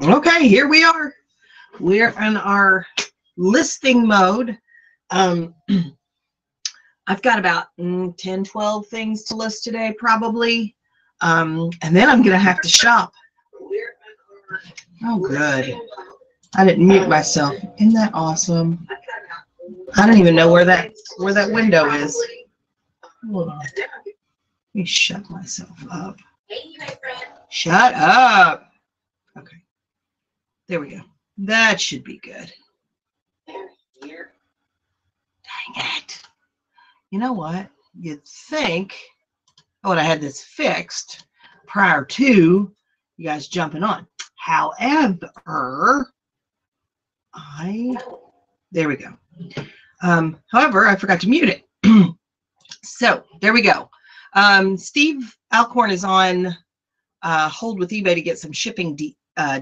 Okay, here we are. We're in our listing mode. Um, I've got about 10, 12 things to list today, probably. And then I'm going to have to shop. Oh, good. I didn't mute myself. Isn't that awesome? I don't even know where that window is. Hold on. Let me shut myself up. Shut up. Okay. There we go. That should be good. Dang it. You know what? You'd think, oh, and I had this fixed prior to you guys jumping on. However, there we go. However, I forgot to mute it. So there we go. Steve Alcorn is on hold with eBay to get some shipping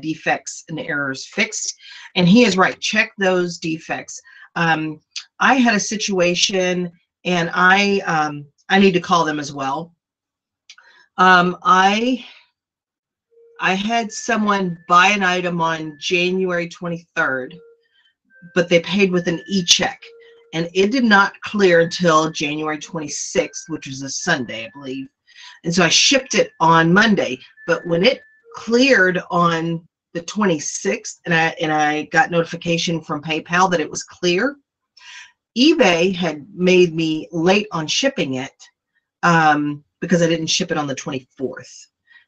defects and errors fixed. And he is right. Check those defects. I had a situation, and I need to call them as well. I had someone buy an item on January 23rd, but they paid with an e-check, and it did not clear until January 26th, which was a Sunday, I believe. And so I shipped it on Monday, but when it cleared on the 26th, and I got notification from PayPal that it was clear, eBay had made me late on shipping it because I didn't ship it on the 24th.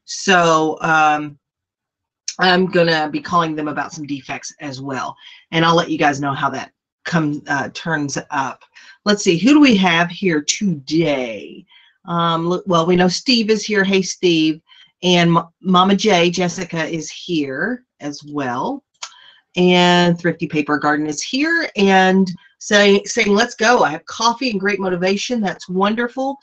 So I'm going to be calling them about some defects as well, and I'll let you guys know how that turns up. Let's see, who do we have here today? Well, we know Steve is here. Hey, Steve. And Mama J, Jessica, is here as well. And Thrifty Paper Garden is here and saying, let's go. I have coffee and great motivation. That's wonderful.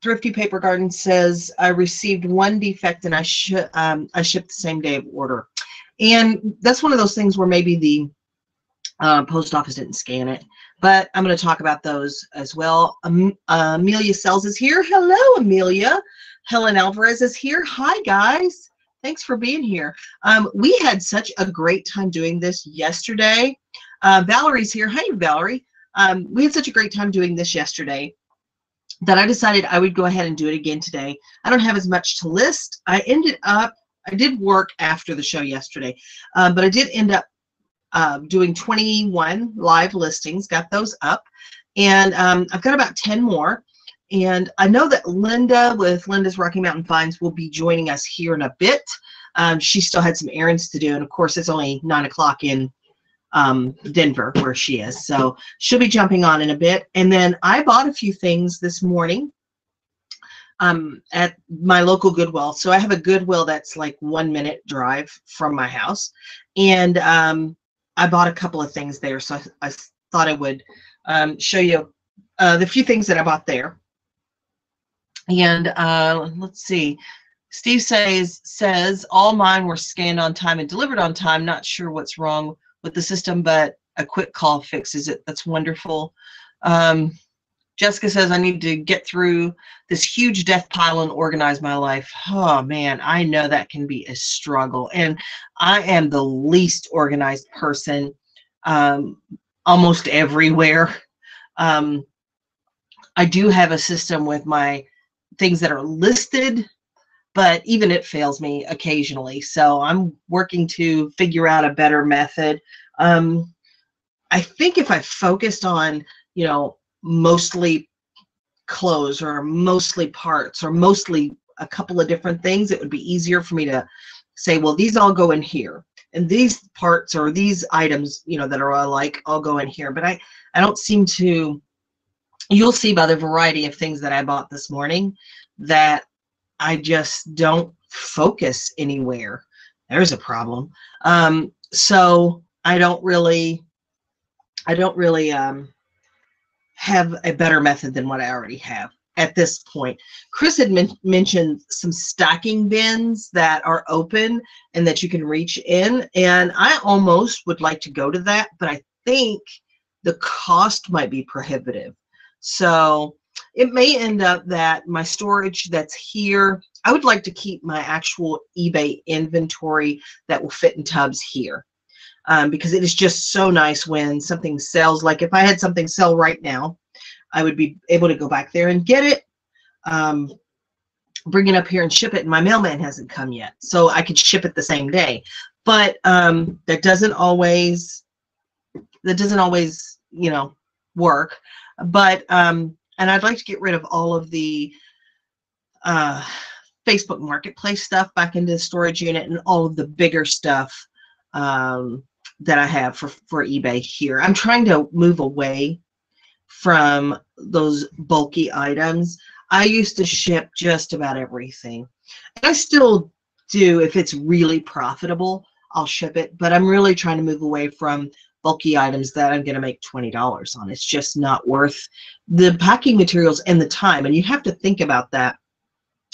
Thrifty Paper Garden says, I received one defect and I shipped the same day of order. And that's one of those things where maybe the post office didn't scan it, but I'm going to talk about those as well. Amelia Sells is here. Hello, Amelia. Helen Alvarez is here. Hi, guys. Thanks for being here. We had such a great time doing this yesterday. Valerie's here. Hey, Valerie. We had such a great time doing this yesterday that I decided I would go ahead and do it again today. I don't have as much to list. I did work after the show yesterday, but I did end up doing 21 live listings, got those up, and I've got about 10 more. And I know that Linda with Linda's Rocky Mountain Finds will be joining us here in a bit. She still had some errands to do, and of course it's only 9 o'clock in Denver where she is, so she'll be jumping on in a bit. And then I bought a few things this morning at my local Goodwill. So I have a Goodwill that's like 1 minute drive from my house, and I bought a couple of things there, so I thought I would show you the few things that I bought there. And let's see. Steve says all mine were scanned on time and delivered on time. Not sure what's wrong with the system, but a quick call fixes it. That's wonderful. Jessica says I need to get through this huge death pile and organize my life. Oh man, I know that can be a struggle, and I am the least organized person almost everywhere. I do have a system with my things that are listed, but even it fails me occasionally. So I'm working to figure out a better method. I think if I focused on, mostly clothes or mostly parts or mostly a couple of different things, it would be easier for me to say, well, these all go in here, and these parts or these items, that are alike, all go in here. But I don't seem to. You'll see by the variety of things that I bought this morning that I just don't focus anywhere. There's a problem. So I don't really have a better method than what I already have at this point. Chris had mentioned some stacking bins that are open and that you can reach in, and I almost would like to go to that, but I think the cost might be prohibitive. So it may end up that my storage that's here, I would like to keep my actual eBay inventory that will fit in tubs here. Because it is just so nice when something sells. Like if I had something sell right now, I would be able to go back there and get it, bring it up here and ship it. And my mailman hasn't come yet, so I could ship it the same day. But that doesn't always, you know, work. But and I'd like to get rid of all of the Facebook Marketplace stuff back into the storage unit, and all of the bigger stuff that I have for eBay here. I'm trying to move away from those bulky items. I used to ship just about everything. And I still do. If it's really profitable, I'll ship it. But I'm really trying to move away from bulky items that I'm going to make $20 on. It's just not worth the packing materials and the time. And you have to think about that.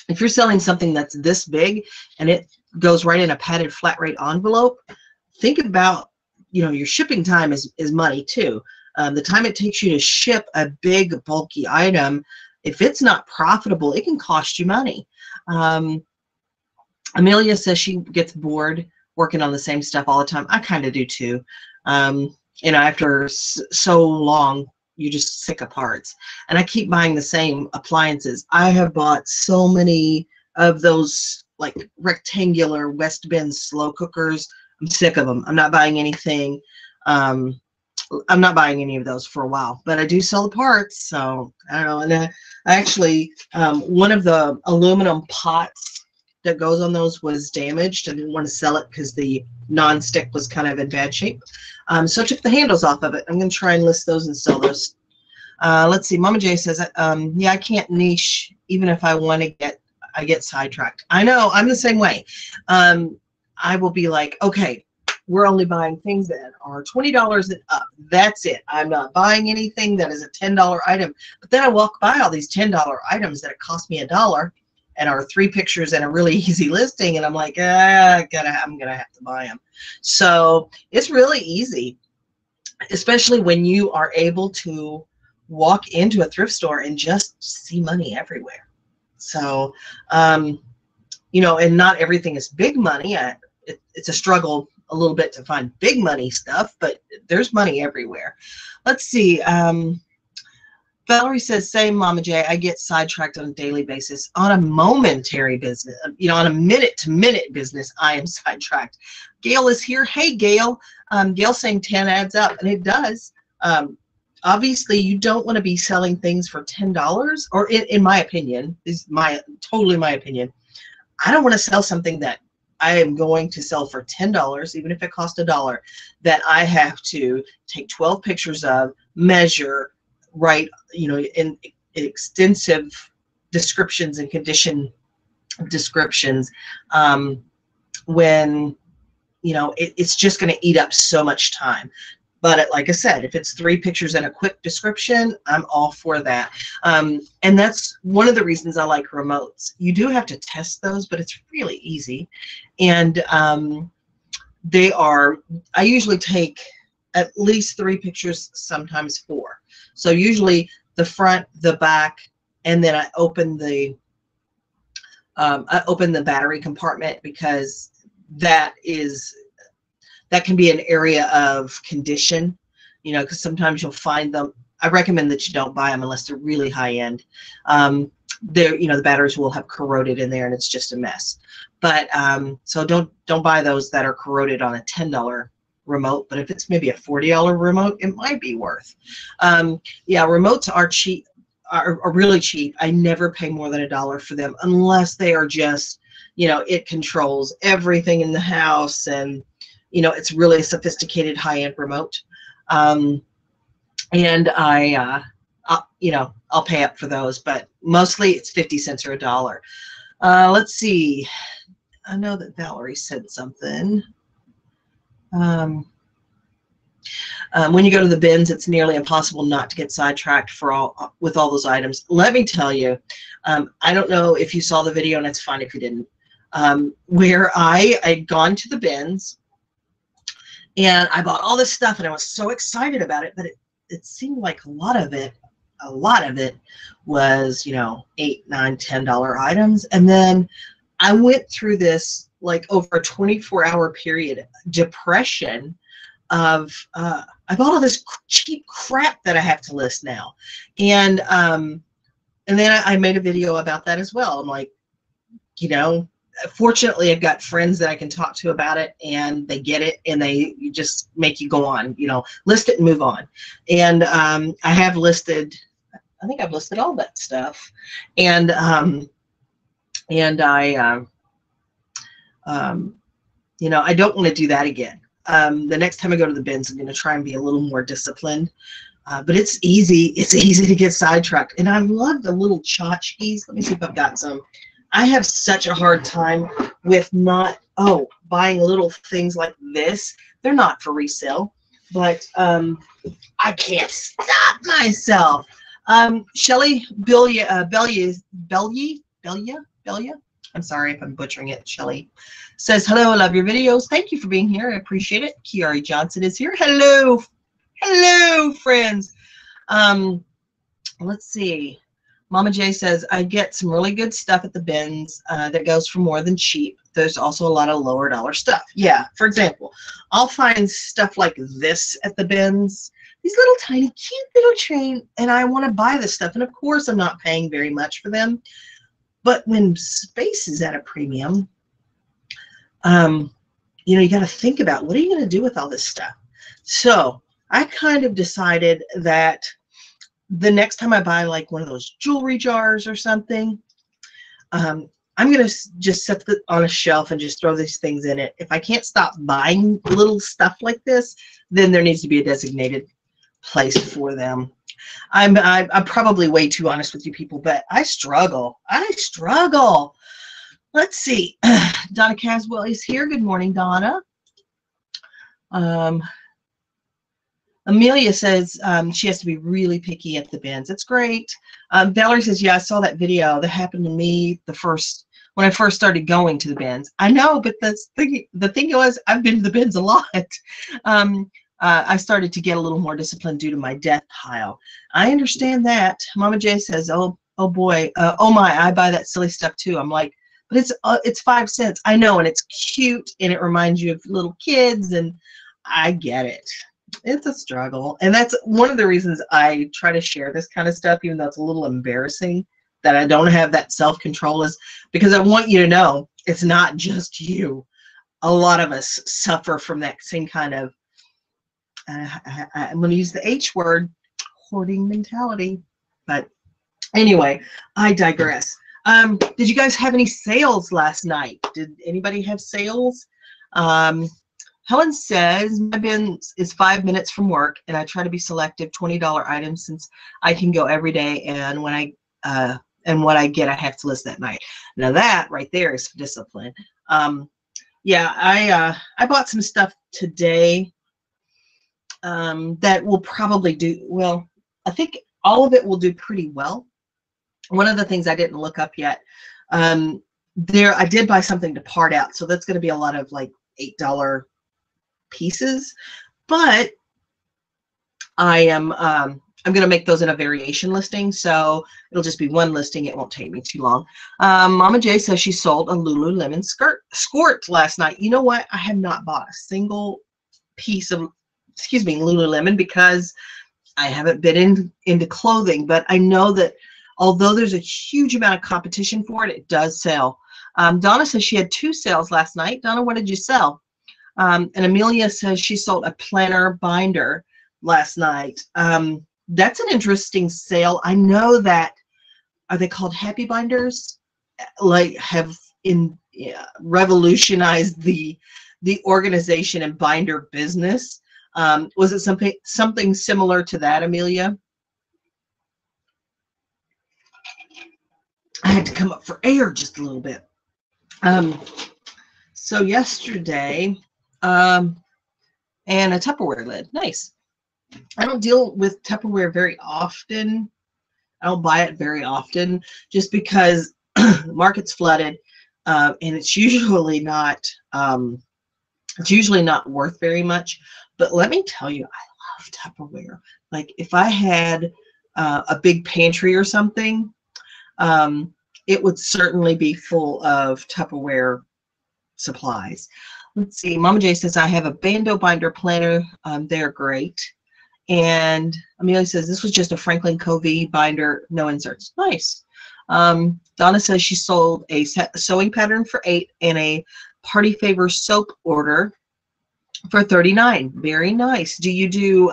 If you're selling something that's this big and it goes right in a padded flat rate envelope, think about, you know, your shipping time is money too. The time it takes you to ship a big bulky item, if it's not profitable, it can cost you money. Amelia says she gets bored working on the same stuff all the time. I kind of do too. You know, after so long, you're just sick of parts. And I keep buying the same appliances. I have bought so many of those like rectangular West Bend slow cookers. I'm sick of them. I'm not buying anything. I'm not buying any of those for a while, but I do sell the parts. So I don't know. And I actually, one of the aluminum pots that goes on those was damaged. I didn't want to sell it because the non-stick was kind of in bad shape. So I took the handles off of it. I'm going to try and list those and sell those. Let's see. Mama J says, yeah, I can't niche even if I want to I get sidetracked. I know. I'm the same way. I will be like, okay, we're only buying things that are $20 and up. That's it. I'm not buying anything that is a $10 item. But then I walk by all these $10 items that it cost me $1 and are 3 pictures and a really easy listing. And I'm like, I'm going to have to buy them. So it's really easy, especially when you are able to walk into a thrift store and just see money everywhere. So, you know, and not everything is big money. It's a struggle a little bit to find big money stuff, but there's money everywhere. Let's see. Valerie says, same Mama J, I get sidetracked on a daily basis. On a momentary business, you know, on a minute-to-minute business, I am sidetracked. Gail is here. Hey, Gail. Gail saying 10 adds up, and it does. Obviously, you don't want to be selling things for $10, or in my opinion, is totally my opinion. I don't want to sell something that I am going to sell for $10, even if it costs $1, that I have to take 12 pictures of, measure, write, you know, in extensive descriptions and condition descriptions, when, you know, it's just going to eat up so much time. But like I said, if it's 3 pictures and a quick description, I'm all for that. And that's one of the reasons I like remotes. You do have to test those, but it's really easy. And I usually take at least 3 pictures, sometimes 4. So usually the front, the back, and then I open the battery compartment, because that can be an area of condition, you know, because sometimes you'll find them. I recommend that you don't buy them unless they're really high end. You know, the batteries will have corroded in there and it's just a mess. But so don't buy those that are corroded on a $10 remote. But if it's maybe a $40 remote, it might be worth. Yeah, remotes are cheap, are really cheap. I never pay more than $1 for them unless they are just, you know, it controls everything in the house, and you know, it's really a sophisticated high-end remote. And you know, I'll pay up for those, but mostly it's 50 cents or $1. Let's see. I know that Valerie said something. When you go to the bins, it's nearly impossible not to get sidetracked with all those items. Let me tell you, I don't know if you saw the video, and it's fine if you didn't, where I'd gone to the bins, and I bought all this stuff, and I was so excited about it, but it seemed like a lot of it a lot of it was, you know, $8, $9, $10 items. And then I went through this like over a 24-hour period depression of I bought all this cheap crap that I have to list now. And then I made a video about that as well. I'm like, you know, fortunately I've got friends that I can talk to about it, and they get it, and they just make you go on, you know, list it and move on. And I have listed, I think I've listed all that stuff. And you know, I don't want to do that again. The next time I go to the bins, I'm going to try and be a little more disciplined. But it's easy. It's easy to get sidetracked. And I love the little tchotchkes. Let me see if I've got some. I have such a hard time with not, buying little things like this. They're not for resale, but I can't stop myself. Shelly Belia, I'm sorry if I'm butchering it, Shelly, says, hello, I love your videos. Thank you for being here. I appreciate it. Kiari Johnson is here. Hello. Hello, friends. Let's see. Mama J says, I get some really good stuff at the bins that goes for more than cheap. There's also a lot of lower dollar stuff. Yeah, for example, I'll find stuff like this at the bins. These little tiny, cute little train, and I want to buy this stuff. And of course, I'm not paying very much for them. But when space is at a premium, you know, you got to think about, what are you going to do with all this stuff? So I kind of decided that the next time I buy like one of those jewelry jars or something, I'm going to just set it on a shelf and just throw these things in it. If I can't stop buying little stuff like this, then there needs to be a designated place for them. I'm probably way too honest with you people, but I struggle. Let's see. Donna Caswell is here. Good morning, Donna. Amelia says she has to be really picky at the bins. It's great. Valerie says, yeah, I saw that video. That happened to me when I first started going to the bins. I know, but the thing was, I've been to the bins a lot. I started to get a little more disciplined due to my death pile. I understand that. Mama J says, oh boy, oh my, I buy that silly stuff too. I'm like, but it's 5 cents. I know, and it's cute, and it reminds you of little kids, and I get it. It's a struggle, and that's one of the reasons I try to share this kind of stuff, even though it's a little embarrassing that I don't have that self-control, is because I want you to know it's not just you. A lot of us suffer from that same kind of, I'm going to use the H word, hoarding mentality. But anyway, I digress. Did you guys have any sales last night? Did anybody have sales? Helen says, my bin is 5 minutes from work, and I try to be selective, $20 items, since I can go every day, and when what I get, I have to list that night. Now that right there is discipline. Yeah, I bought some stuff today that will probably do well. I think all of it will do pretty well. One of the things I didn't look up yet, I did buy something to part out, so that's going to be a lot of like $8 pieces, but I'm going to make those in a variation listing, so it'll just be one listing. It won't take me too long. Mama J says she sold a Lululemon skirt last night. You know what? I have not bought a single piece of, Lululemon, because I haven't been into clothing, but I know that although there's a huge amount of competition for it, it does sell. Donna says she had 2 sales last night. Donna, what did you sell? And Amelia says she sold a planner binder last night. That's an interesting sale. I know that, are they called happy binders? Like, have revolutionized the organization and binder business. Was it something similar to that, Amelia? I had to come up for air just a little bit. So yesterday, and a Tupperware lid. Nice. I don't deal with Tupperware very often. I don't buy it very often, just because the market's flooded, and it's usually not worth very much. But let me tell you, I love Tupperware. Like, if I had a big pantry or something, it would certainly be full of Tupperware supplies. Let's see. Mama J says, I have a Bando binder planner. They're great. And Amelia says, this was just a Franklin Covey binder, no inserts. Nice. Donna says she sold a sewing pattern for $8 and a Party Favor soap order for $39. Very nice. Do you do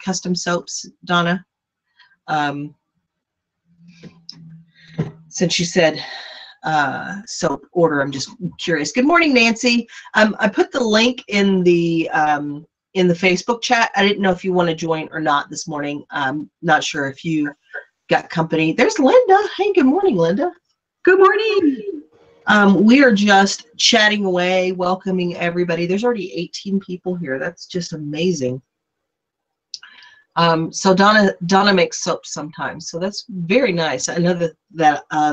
custom soaps, Donna? Since you said soap order, I'm just curious. Good morning, Nancy. I put the link in the Facebook chat. I didn't know if you want to join or not this morning. I'm not sure if you got company. There's Linda. Hey, good morning, Linda. Good morning. We are just chatting away, welcoming everybody. There's already 18 people here. That's just amazing. So Donna makes soaps sometimes, so that's very nice. I know that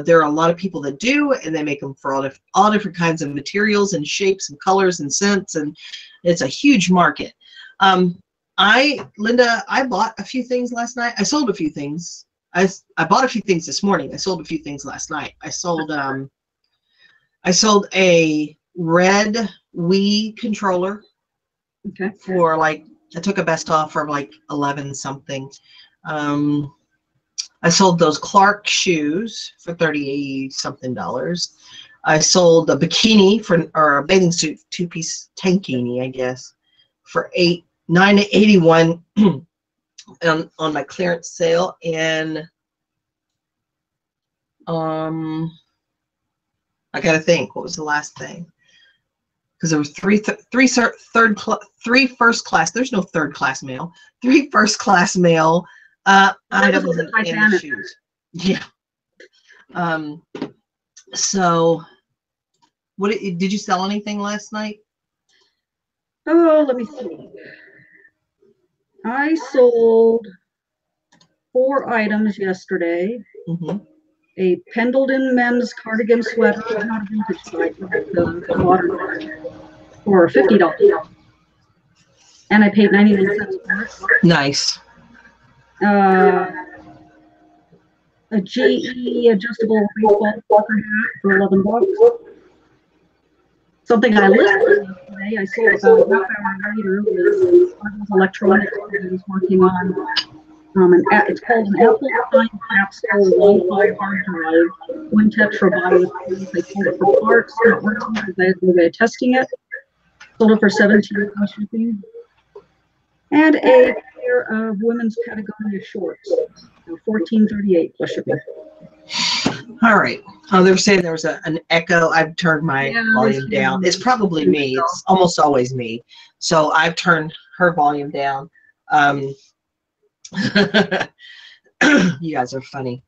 there are a lot of people that do, and they make them for all different kinds of materials and shapes and colors and scents, and it's a huge market. Linda, I bought a few things last night. I sold a few things. I bought a few things this morning. I sold a few things last night. I sold a red Wii controller. Okay. For like, I took a best off for like 11 something. I sold those Clark shoes for $30 something. I sold a bikini or a bathing suit, 2-piece tankini, I guess, for $9.81 on my clearance sale. And I gotta think, what was the last thing? Because there was three first class. There's no third class mail. 3 first class mail items and shoes. Yeah. So, what did you sell anything last night? Oh, let me see. I sold 4 items yesterday. Mm-hmm. A Pendleton men's cardigan sweater, not a vintage type, the modern for $50. And I paid 99 cents for it. Nice. A GE adjustable baseball hat for $11. Something I listed yesterday, I sold about a half hour later, was electronics that I was working on. It's called an Apple Time Capsule Wi-Fi hard drive, one tetrabyte. They sold it for parts, not working because they're testing it. Sold it for $17 plus shipping. And a pair of women's Patagonia shorts, $14.38 plus shipping. All right. Oh, they were saying there was an echo. I've turned my volume down. It's probably me. It's almost always me. So I've turned her volume down. You guys are funny.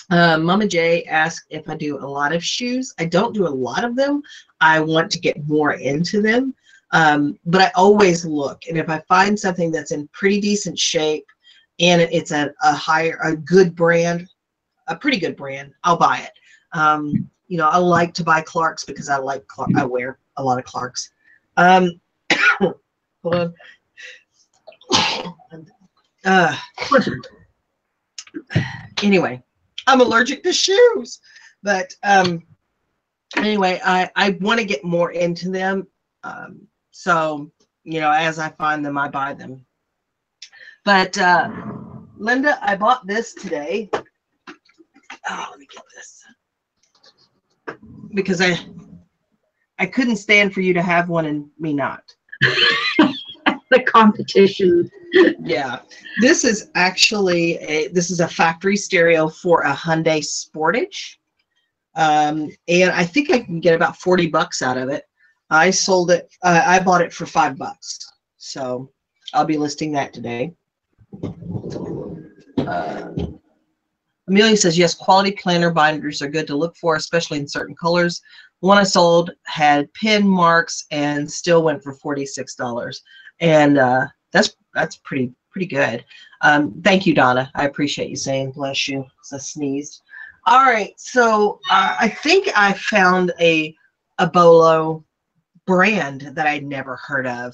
Mama J asked if I do a lot of shoes. I don't do a lot of them. I want to get more into them. But I always look, and if I find something that's in pretty decent shape and it's a good brand, a pretty good brand, I'll buy it. You know, I like to buy Clarks because I wear a lot of Clarks. Hold on. Anyway, I'm allergic to shoes, but anyway, I want to get more into them. So, you know, as I find them, I buy them. But Linda, I bought this today. Oh, let me get this. Because I couldn't stand for you to have one and me not. The competition. Yeah. This is actually a factory stereo for a Hyundai Sportage. And I think I can get about $40 out of it. I sold it. I bought it for $5. So I'll be listing that today. Amelia says, yes, quality planner binders are good to look for, especially in certain colors. The one I sold had pin marks and still went for $46. And that's pretty good. Thank you, Donna. I appreciate you saying bless you. I sneezed. All right, so I think I found a Bolo brand that I'd never heard of.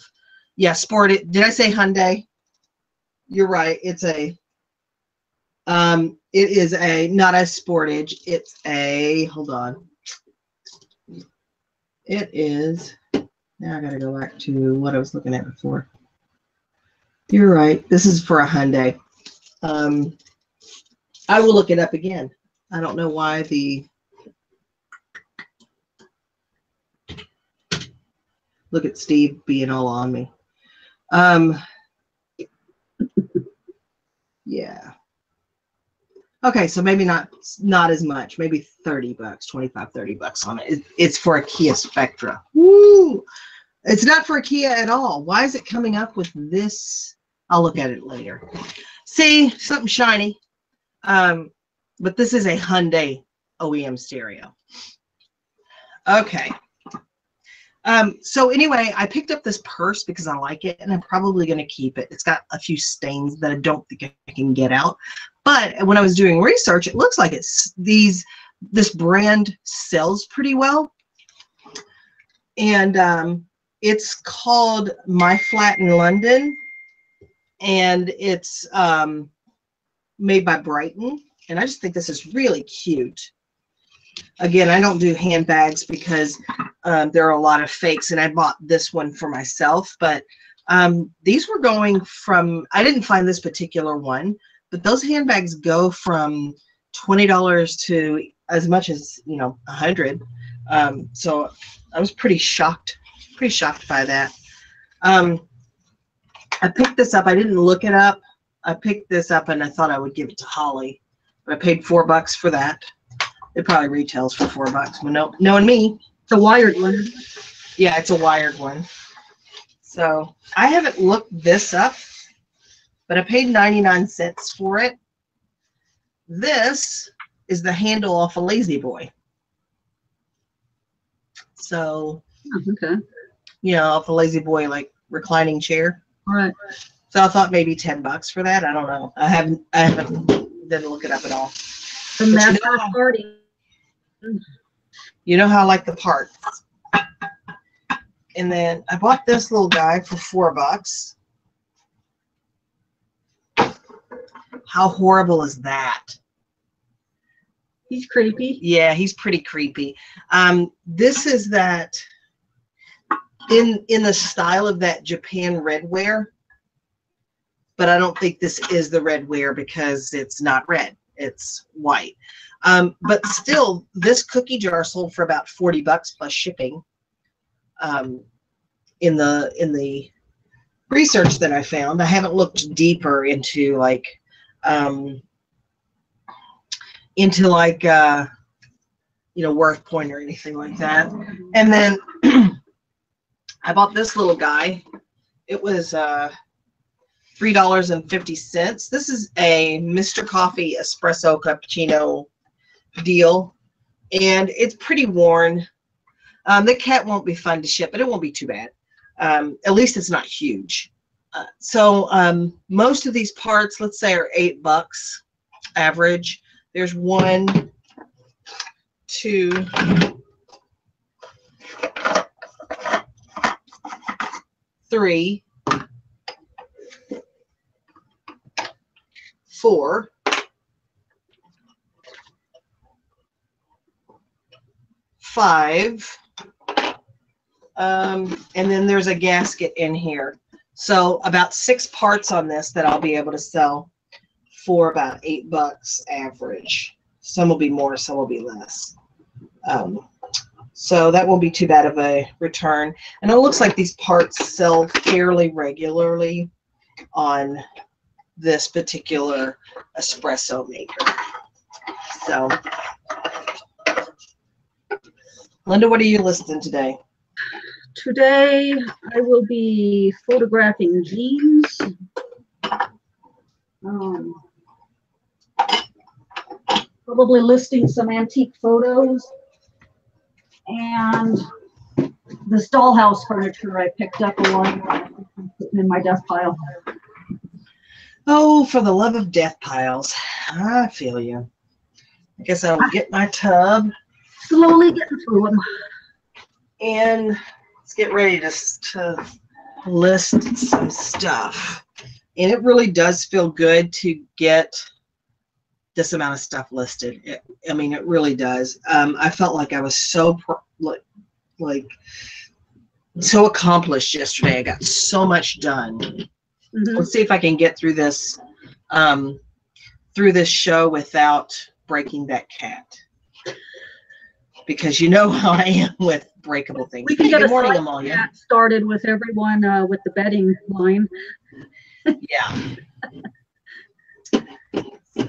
Yeah, Did I say Hyundai? You're right. It's a It is not a Sportage. It's a, hold on. It is, now I got to go back to what I was looking at before. You're right. This is for a Hyundai. I will look it up again. I don't know why look at Steve being all on me. Yeah. Okay, so maybe not as much, maybe 30 bucks, 25, 30 bucks on it. It's for a Kia Spectra. Woo! It's not for a Kia at all. Why is it coming up with this? I'll look at it later. See, something shiny. But this is a Hyundai OEM stereo. Okay. So anyway, I picked up this purse because I like it, and I'm probably going to keep it. It's got a few stains that I don't think I can get out. But when I was doing research, it looks like this brand sells pretty well. And it's called My Flat in London, and it's made by Brighton. And I just think this is really cute. Again, I don't do handbags because there are a lot of fakes, and I bought this one for myself. But these were going from, I didn't find this particular one, but those handbags go from $20 to as much as, $100. So I was pretty shocked by that. I picked this up. I didn't look it up. I picked this up and I thought I would give it to Holly, but I paid $4 for that. It probably retails for $4, but knowing me. It's a wired one. Yeah, it's a wired one. So I haven't looked this up, but I paid 99 cents for it. This is the handle off a Lazy Boy. So, okay. Off a Lazy Boy, like reclining chair. All right. So I thought maybe $10 for that. I don't know. I haven't didn't look it up at all. The master party. You know how I like the parts. And then I bought this little guy for $4. How horrible is that? He's creepy. Yeah, he's pretty creepy. This is that in the style of that Japan redware, but I don't think this is the redware because it's not red. It's white. But still, this cookie jar sold for about $40 plus shipping. In the research that I found, I haven't looked deeper into Worth Point or anything like that. And then I bought this little guy. It was $3.50. This is a Mr. Coffee espresso cappuccino deal, and it's pretty worn. The cat won't be fun to ship, but it won't be too bad. At least it's not huge. So most of these parts, let's say, are $8 average. There's 1, 2, 3, 4, 5, and then there's a gasket in here. So about 6 parts on this that I'll be able to sell for about $8 average. Some will be more, some will be less. So that won't be too bad of a return. And it looks like these parts sell fairly regularly on this particular espresso maker. So, Linda, what are you listing today? Today, I will be photographing jeans. Probably listing some antique photos. And this dollhouse furniture I picked up a while ago, putting in my desk pile. Oh, for the love of death piles. I feel you. I guess I'll get my tub. Slowly getting through them. And let's get ready to list some stuff. And it really does feel good to get this amount of stuff listed. I mean, it really does. I felt like I was so so accomplished yesterday. I got so much done. Let's see if I can get through this show without breaking that cat, because you know how I am with breakable things. We can get Good a morning, Amalia. started with everyone with the betting line. Yeah. So,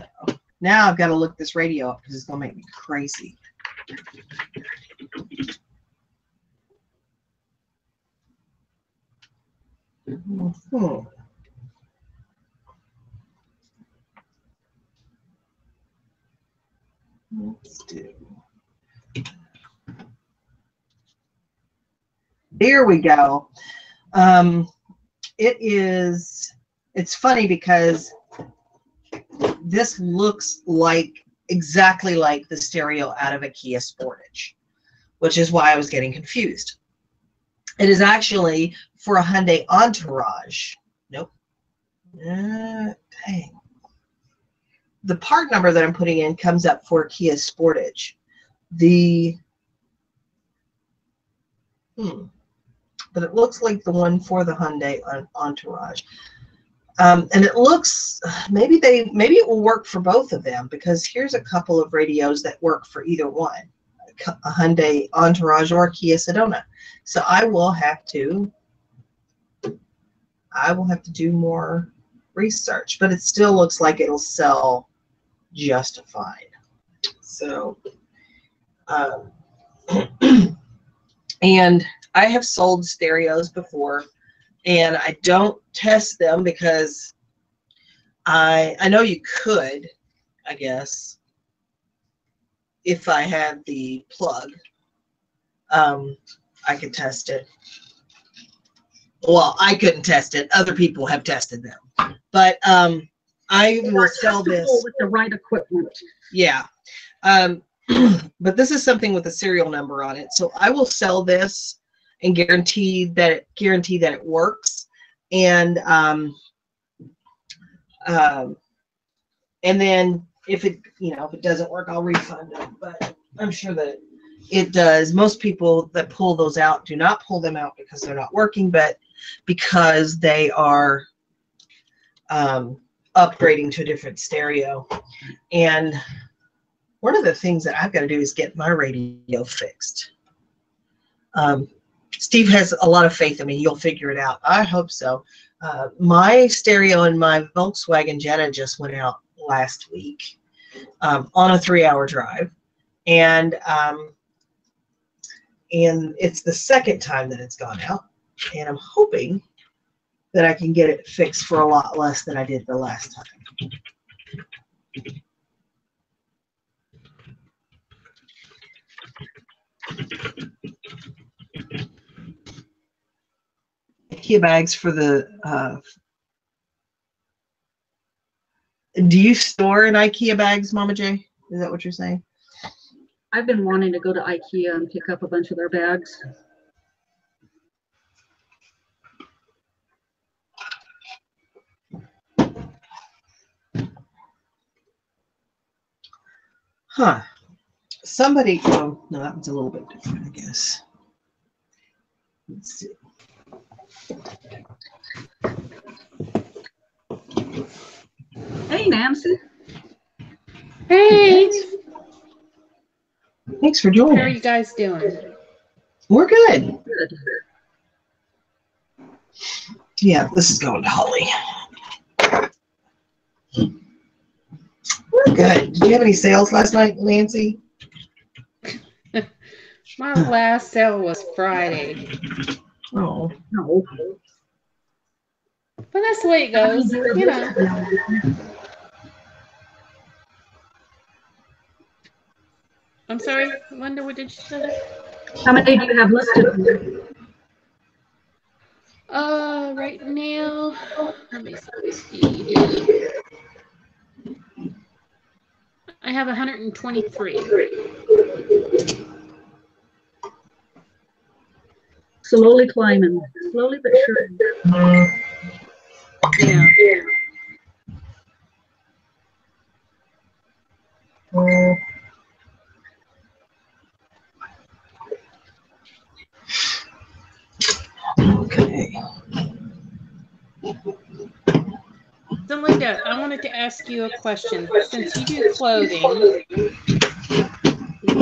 now I've got to look this radio up because it's gonna make me crazy. Let's do. There we go. It's funny because this looks exactly like the stereo out of a Kia Sportage, which is why I was getting confused. It is actually for a Hyundai Entourage. Nope. Dang. The part number that I'm putting in comes up for Kia Sportage. But it looks like the one for the Hyundai Entourage. And it looks, maybe it will work for both of them, because here's a couple of radios that work for either one, a Hyundai Entourage or Kia Sedona. So I will have to do more research, but it still looks like it'll sell just fine. So, and I have sold stereos before, and I don't test them because I know you could, I guess, if I had the plug, I could test it. Well, I couldn't test it. Other people have tested them, but I will sell this with the right equipment. Yeah. But this is something with a serial number on it. So I will sell this and guarantee that it works. And then if it doesn't work, I'll refund it. But I'm sure that it does. Most people that pull those out do not pull them out because they're not working, but because they are upgrading to a different stereo. And one of the things that I've got to do is get my radio fixed. Steve has a lot of faith in me. You'll figure it out. I hope so. My stereo in my Volkswagen Jetta just went out last week on a 3-hour drive. And it's the second time that it's gone out. And I'm hoping that I can get it fixed for a lot less than I did the last time. IKEA bags for the do you store in IKEA bags, Mama J? Is that what you're saying? I've been wanting to go to IKEA and pick up a bunch of their bags. Huh. Somebody, oh, no, that one's a little bit different, I guess. Let's see. Hey, Nancy. Hey, Thanks for how joining. are you guys doing? We're good. Good. Yeah, this is going to Holly. We're good. Did you have any sales last night, Nancy? My last sale was Friday, Oh, No. but that's the way it goes, you know. I'm sorry, Linda, what did you say? How many do you have listed? Right now, let me see. I have 123. Slowly climbing. Slowly but surely. Yeah. Okay. So Linda, I wanted to ask you a question. Since you do clothing,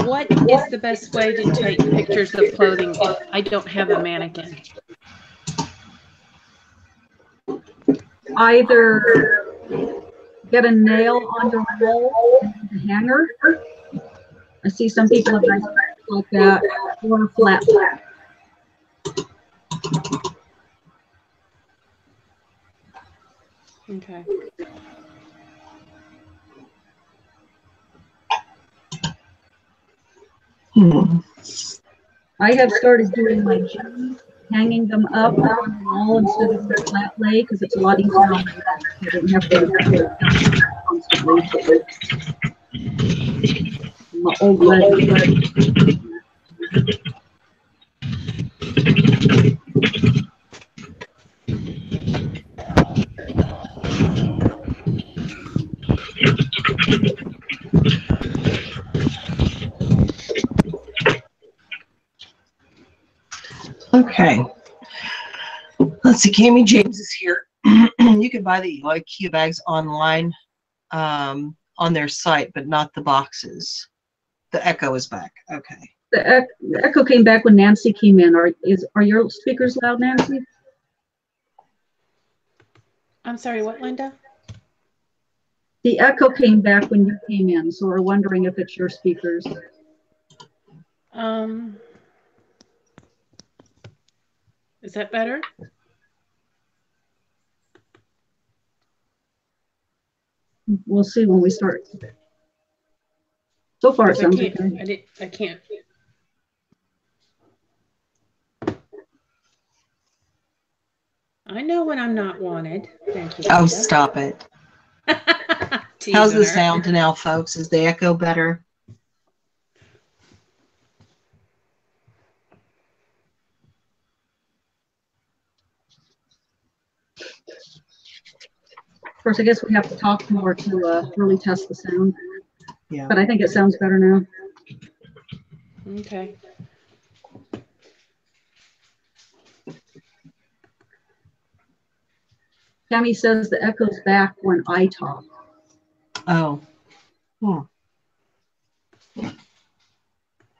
what is the best way to take pictures of clothing if I don't have a mannequin? Either get a nail on your wall and use a hanger. I see some people have nice pictures like that, or a flat. Okay. I have started doing my jeans, hanging them up on the wall instead of the flat lay because it's a lot easier on my back. I don't have to constantly. My old leg. Okay. Let's see. Cami James is here. You can buy the IKEA bags online on their site, but not the boxes. The Echo is back. Okay. The echo came back when Nancy came in. Are your speakers loud, Nancy? I'm sorry, what, Linda? The echo came back when you came in, so we're wondering if it's your speakers. Is that better? We'll see when we start. So far, it sounds okay. I can't. I know when I'm not wanted. Thank you. Oh, Linda. stop it. How's the sound now, folks? Is the echo better? Of course, I guess we have to talk more to really test the sound. Yeah. But I think it sounds better now. Okay. Tammy says the echo's back when I talk. Oh. Hmm.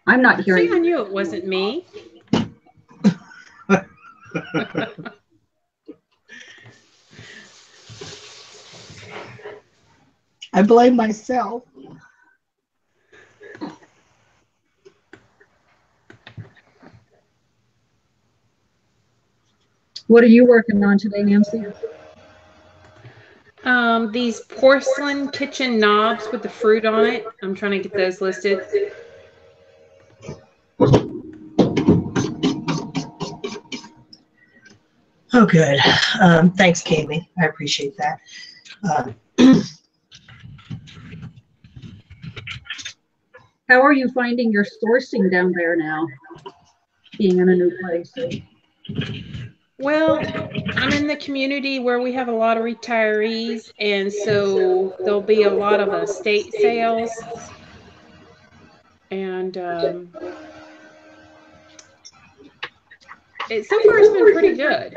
I'm not hearing. See, I knew it wasn't me. I blame myself. What are you working on today, Nancy? These porcelain kitchen knobs with the fruit on it. I'm trying to get those listed. Oh, good. Thanks, Kaylee. I appreciate that. How are you finding your sourcing down there now, being in a new place? Well, I'm in the community where we have a lot of retirees, and so there'll be a lot of estate sales. And so far it's been pretty good.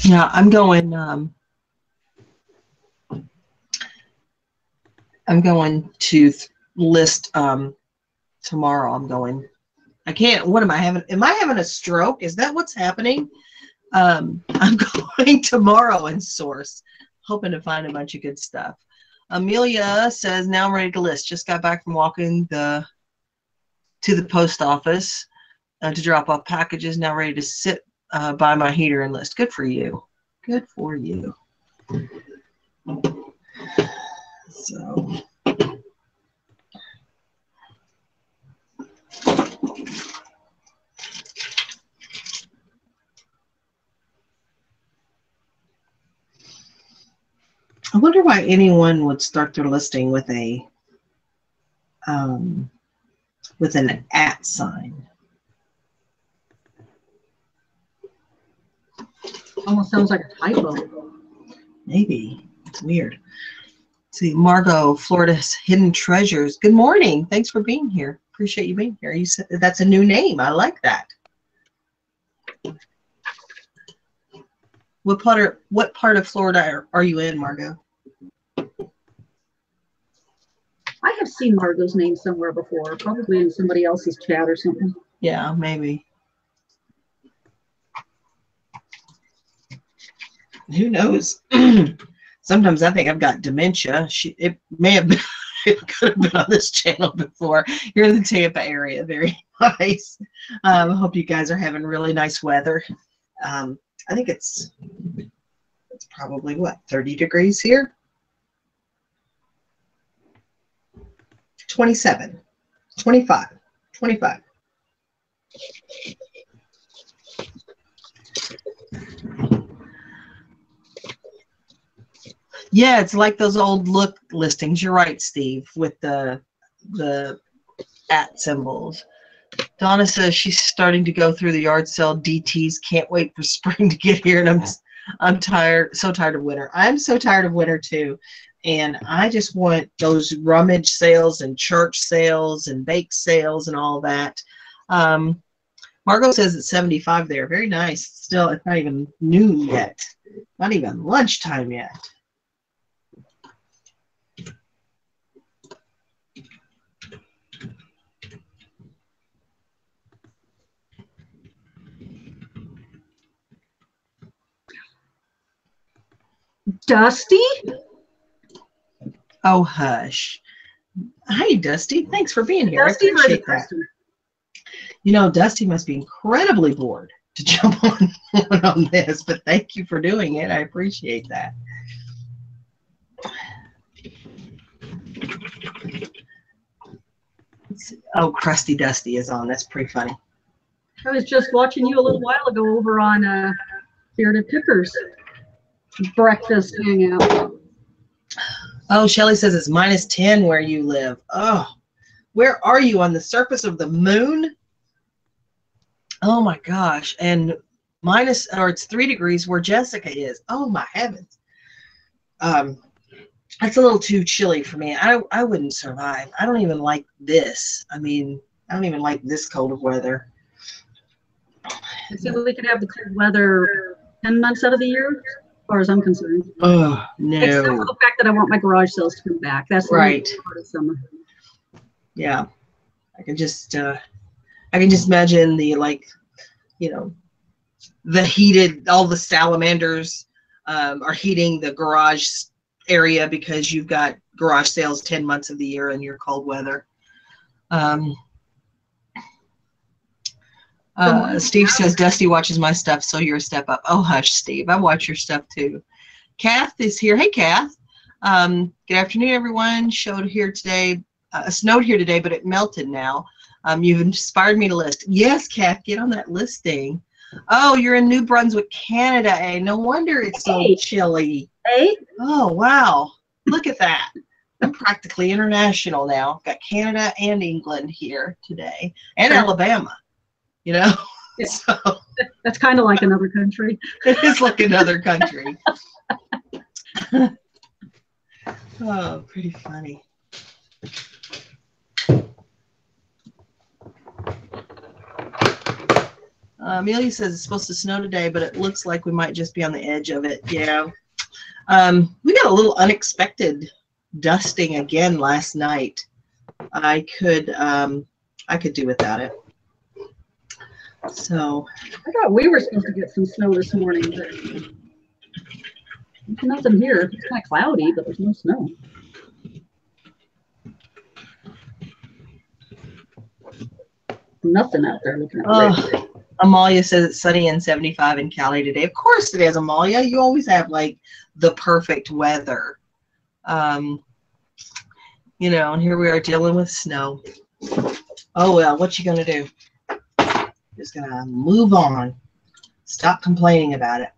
Yeah, I'm going to list tomorrow. I can't. What am I having? Am I having a stroke? Is that what's happening? I'm going tomorrow and source, hoping to find a bunch of good stuff. Amelia says, now I'm ready to list. Just got back from walking to the post office to drop off packages. Now ready to sit by my heater and list. Good for you. Good for you. So. I wonder why anyone would start their listing with an @ sign. Almost sounds like a typo. Maybe. It's weird. Let's see, Margot, Florida's Hidden Treasures. Good morning. Thanks for being here. Appreciate you being here. You said that's a new name. I like that. What part of Florida are you in, Margot? I have seen Margot's name somewhere before, probably in somebody else's chat or something. Yeah, maybe. Who knows? Sometimes I think I've got dementia. It may have been, it could have been on this channel before. You're in the Tampa area. Very nice. I hope you guys are having really nice weather. I think it's probably, what, 30 degrees here? 27, 25, 25. Yeah, it's like those old look listings. You're right, Steve, with the @ symbols. Donna says she's starting to go through the yard sale DTs. Can't wait for spring to get here, and I'm tired, so tired of winter. I'm so tired of winter too, and I just want those rummage sales and church sales and bake sales and all that. Margot says it's 75 there. Very nice. Still, it's not even noon yet. Not even lunchtime yet. Dusty? Oh, hush. Hi, Dusty. Thanks for being here. Dusty, I appreciate that. You know, Dusty must be incredibly bored to jump on this, but thank you for doing it. I appreciate that. Oh, Crusty Dusty is on. That's pretty funny. I was just watching you a little while ago over on Bearded Pickers breakfast hangout. Oh, Shelly says it's -10 where you live. Oh, where are you, on the surface of the moon? Oh my gosh. And it's 3 degrees where Jessica is. Oh my heavens. That's a little too chilly for me. I wouldn't survive. I don't even like this. I mean, I don't even like this cold of weather. So we could have the cold weather 10 months out of the year, as far as I'm concerned. Oh, no. Except for the fact that I want my garage sales to come back. That's the right. part of summer. Yeah. I can just imagine the, like, you know, the heated, all the salamanders are heating the garage area because you've got garage sales 10 months of the year in your cold weather. Steve says Dusty watches my stuff, so you're a step up. Oh, hush, Steve. I watch your stuff too. Kath is here. Hey, Kath. Good afternoon, everyone. Snowed here today, but it melted now. You've inspired me to list. Yes, Kath, get on that listing. Oh, you're in New Brunswick, Canada. Eh? No wonder it's so chilly. Hey. Oh, wow. Look at that. I'm practically international now. Got Canada and England here today, and Alabama. You know, yeah. So that's kind of like another country. It is like another country. Oh, pretty funny. Amelia says it's supposed to snow today, but it looks like we might just be on the edge of it. Yeah. We got a little unexpected dusting again last night. I could do without it. So I thought we were supposed to get some snow this morning, but there's nothing here. It's kind of cloudy, but there's no snow. Nothing out there looking at Amalia says it's sunny and 75 in Cali today. Of course it is, Amalia. You always have like the perfect weather. You know, and here we are dealing with snow. Oh well, what you gonna do? Just gonna move on. Stop complaining about it.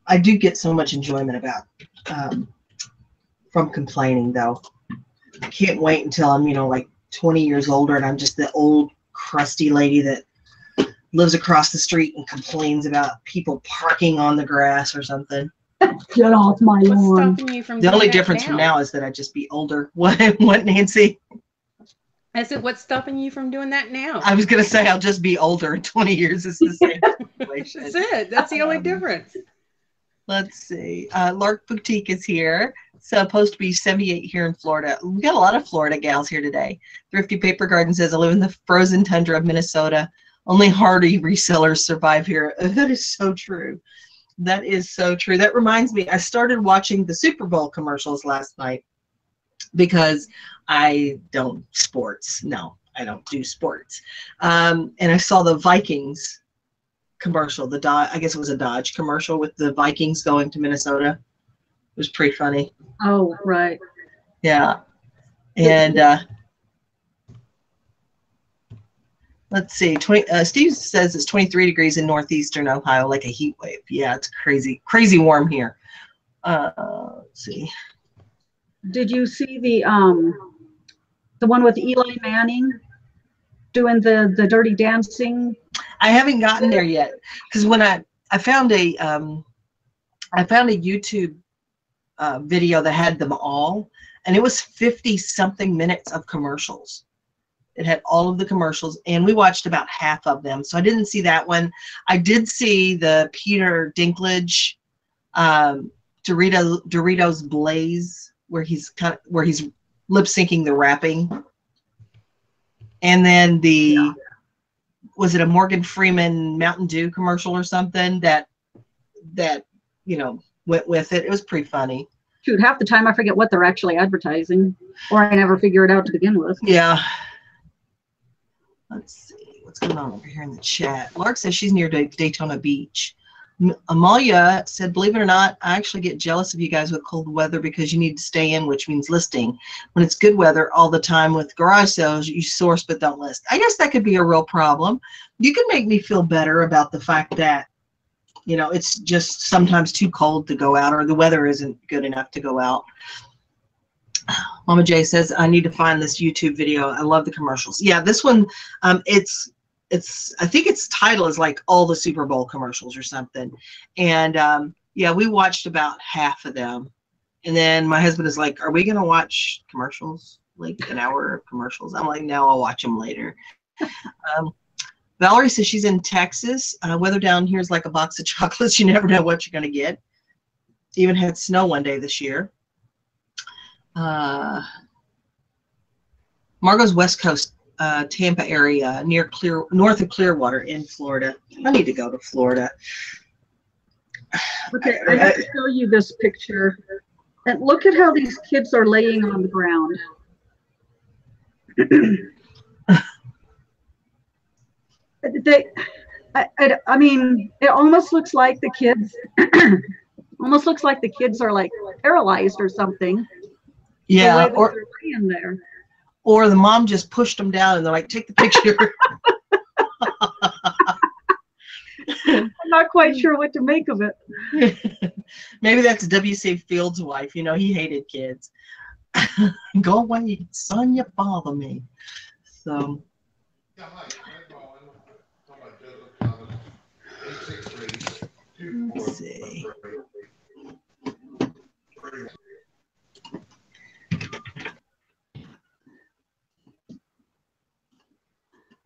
I do get so much enjoyment about from complaining, though. I can't wait until I'm, you know, like 20 years older and I'm just the old crusty lady that lives across the street and complains about people parking on the grass or something. Get off my What's lawn. stopping you from The doing only that difference from now is that I just be older. What, Nancy? I said, what's stopping you from doing that now? I was gonna say I'll just be older. In 20 years, it's the same situation. That's it. That's the only difference. Let's see. Lark Boutique is here. It's supposed to be 78 here in Florida. We got a lot of Florida gals here today. Thrifty Paper Garden says, I live in the frozen tundra of Minnesota. Only hardy resellers survive here. That is so true. That is so true. That reminds me, I started watching the Super Bowl commercials last night because I don't sports. No, I don't do sports. And I saw the Vikings commercial, I guess it was a Dodge commercial with the Vikings going to Minnesota. It was pretty funny. Oh, right. Yeah. And let's see. Steve says it's 23 degrees in northeastern Ohio, like a heat wave. Yeah, it's crazy warm here. Let's see. Did you see the one with Eli Manning doing the Dirty Dancing? I haven't gotten there yet because when I found a YouTube video that had them all, and it was 50 something minutes of commercials. It had all of the commercials, and we watched about half of them. So I didn't see that one. I did see the Peter Dinklage Doritos Blaze, where he's lip syncing the rapping, and then was it a Morgan Freeman Mountain Dew commercial or something that went with it? It was pretty funny. Shoot, half the time I forget what they're actually advertising, or I never figure it out to begin with. Yeah. Let's see what's going on over here in the chat. Lark says she's near Daytona Beach. Amalia said, believe it or not, I actually get jealous of you guys with cold weather because you need to stay in, which means listing. When it's good weather all the time with garage sales, you source but don't list. I guess that could be a real problem. You can make me feel better about the fact that, it's just sometimes too cold to go out, or the weather isn't good enough to go out. Mama J says, I need to find this YouTube video. I love the commercials. Yeah, this one, I think its title is like all the Super Bowl commercials or something. And yeah, we watched about half of them. And then my husband is like, are we going to watch commercials? Like an hour of commercials? I'm like, no, I'll watch them later. Valerie says she's in Texas. Weather down here is like a box of chocolates. You never know what you're going to get. Even had snow one day this year. Margot's West Coast, Tampa area, north of Clearwater in Florida. I need to go to Florida. Okay, I have to show you this picture. And look at how these kids are laying on the ground. I mean, it almost looks like the kids, are like paralyzed or something. Yeah, or laying there. Or the mom just pushed them down and they're like, take the picture. I'm not quite sure what to make of it. Maybe that's W.C. Fields' wife. He hated kids. Go away, son, you bother me. So. Let's see.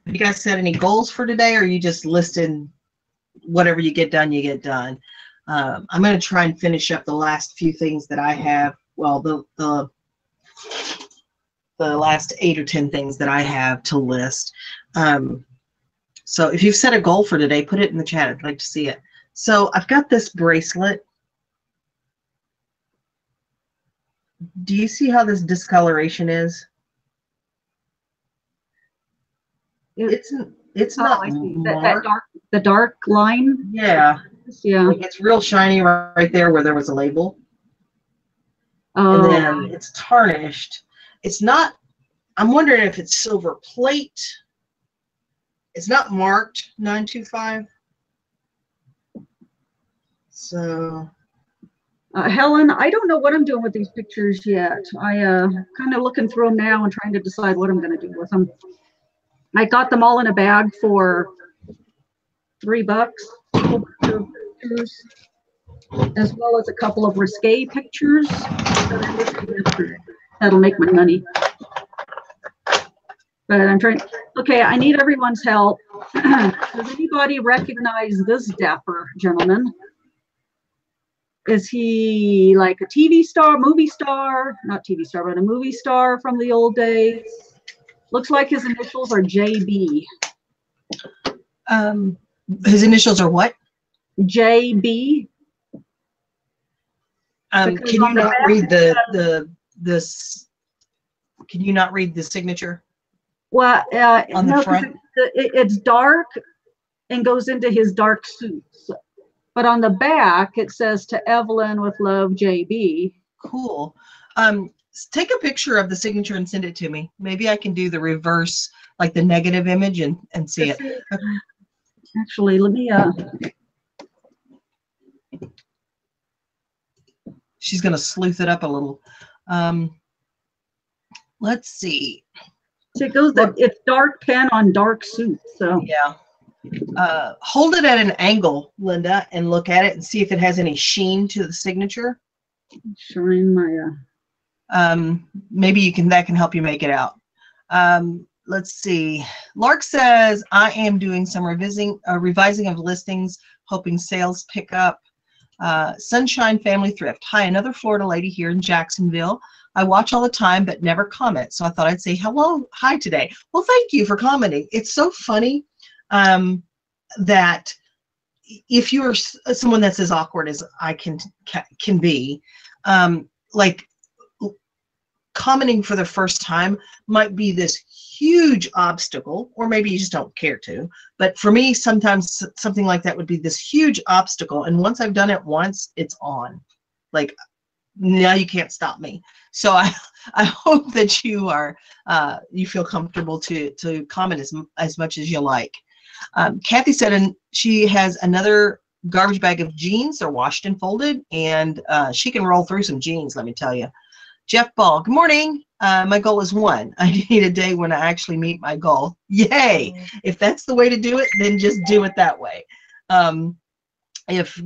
Have you guys set any goals for today, or are you just listing whatever you get done, you get done? I'm going to try and finish up the last few things that I have. Well, the last 8 or 10 things that I have to list. So if you've set a goal for today, put it in the chat. I'd like to see it. So I've got this bracelet. Do you see how this discoloration is? It's not the dark line. Yeah. Yeah. It's real shiny right there where there was a label. Oh. And then it's tarnished. It's not. I'm wondering if it's silver plate. It's not marked 925. So. Helen, I don't know what I'm doing with these pictures yet. I kind of looking through them now and trying to decide what I'm going to do with them. I got them all in a bag for $3, a whole bunch of pictures, as well as a couple of risque pictures that I listed yesterday. That'll make my money. But I'm trying, okay, I need everyone's help. Does anybody recognize this dapper gentleman? Is he like a TV star, movie star? Not TV star, but a movie star from the old days. Looks like his initials are JB. His initials are what? JB. Can you not read this? Can you not read the signature? Well, on the no, front? it's dark and goes into his dark suits. But on the back, it says to Evelyn with love, JB. Cool. Take a picture of the signature and send it to me. Maybe I can do the reverse, like the negative image and see it. Actually, let me, She's going to sleuth it up a little. Let's see. it goes, it's dark pen on dark suit, so. Yeah. Hold it at an angle, Linda, and look at it and see if it has any sheen to the signature. Showing my, maybe that can help you make it out. Let's see. Lark says, I am doing some revising of listings, hoping sales pick up. Sunshine Family Thrift. Hi, another Florida lady here in Jacksonville. I watch all the time, but never comment. So I thought I'd say hello, hi today. Well, thank you for commenting. It's so funny that if you're someone that's as awkward as I can be, like commenting for the first time might be this huge obstacle, or maybe you just don't care to. But for me, sometimes something like that would be this huge obstacle. And once I've done it once, it's on. Like, now you can't stop me. So I hope that you are you feel comfortable to comment as much as you like. Kathy said, and she has another garbage bag of jeans. They're washed and folded, and she can roll through some jeans, let me tell you. Jeff Ball, good morning. My goal is 1. I need a day when I actually meet my goal. Yay! If that's the way to do it, then just do it that way. If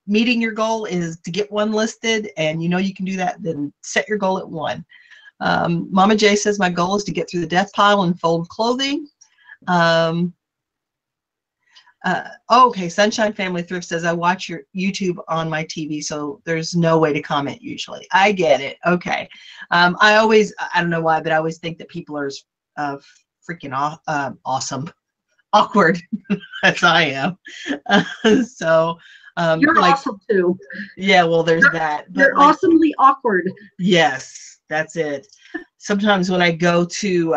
meeting your goal is to get 1 listed, and you can do that, then set your goal at 1. Mama J says my goal is to get through the death pile and fold clothing. Okay, Sunshine Family Thrift says I watch your YouTube on my TV, so there's no way to comment usually. I get it. Okay. I don't know why, but I always think that people are freaking awesome, awkward as I am. So you're awesome too. Yeah, well, there's that. But you're awesomely awkward. Yes, that's it. Sometimes when I go to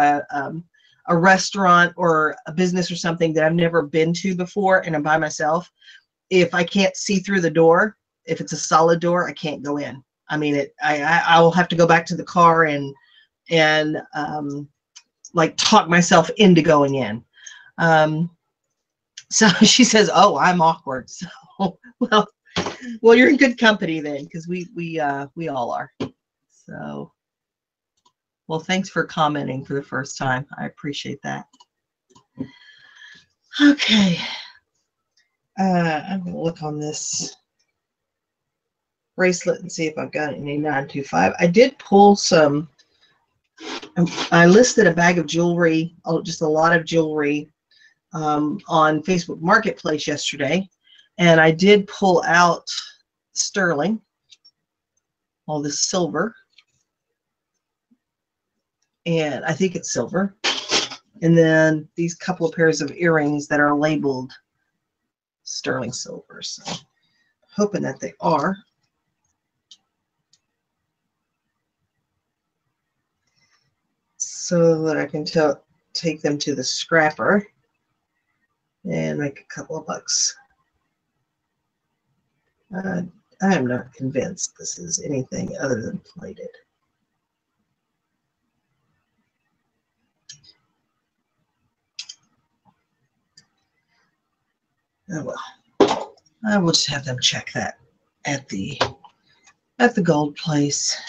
a restaurant or a business or something that I've never been to before and I'm by myself, if I can't see through the door, if it's a solid door, I can't go in. I mean, I will have to go back to the car and like talk myself into going in. So she says, oh, I'm awkward. So, well, you're in good company then, because we all are. So, well, thanks for commenting for the first time. I appreciate that. Okay. I'm going to look on this bracelet and see if I've got any 925. I did pull some. I listed a bag of jewelry, just a lot of jewelry, on Facebook Marketplace yesterday. And I did pull out sterling, all this silver. And I think it's silver. And then these couple of pairs of earrings that are labeled sterling silver. So hoping that they are. So that I can take them to the scrapper and make a couple of bucks. I am not convinced this is anything other than plated. Oh well, I will just have them check that at the gold place.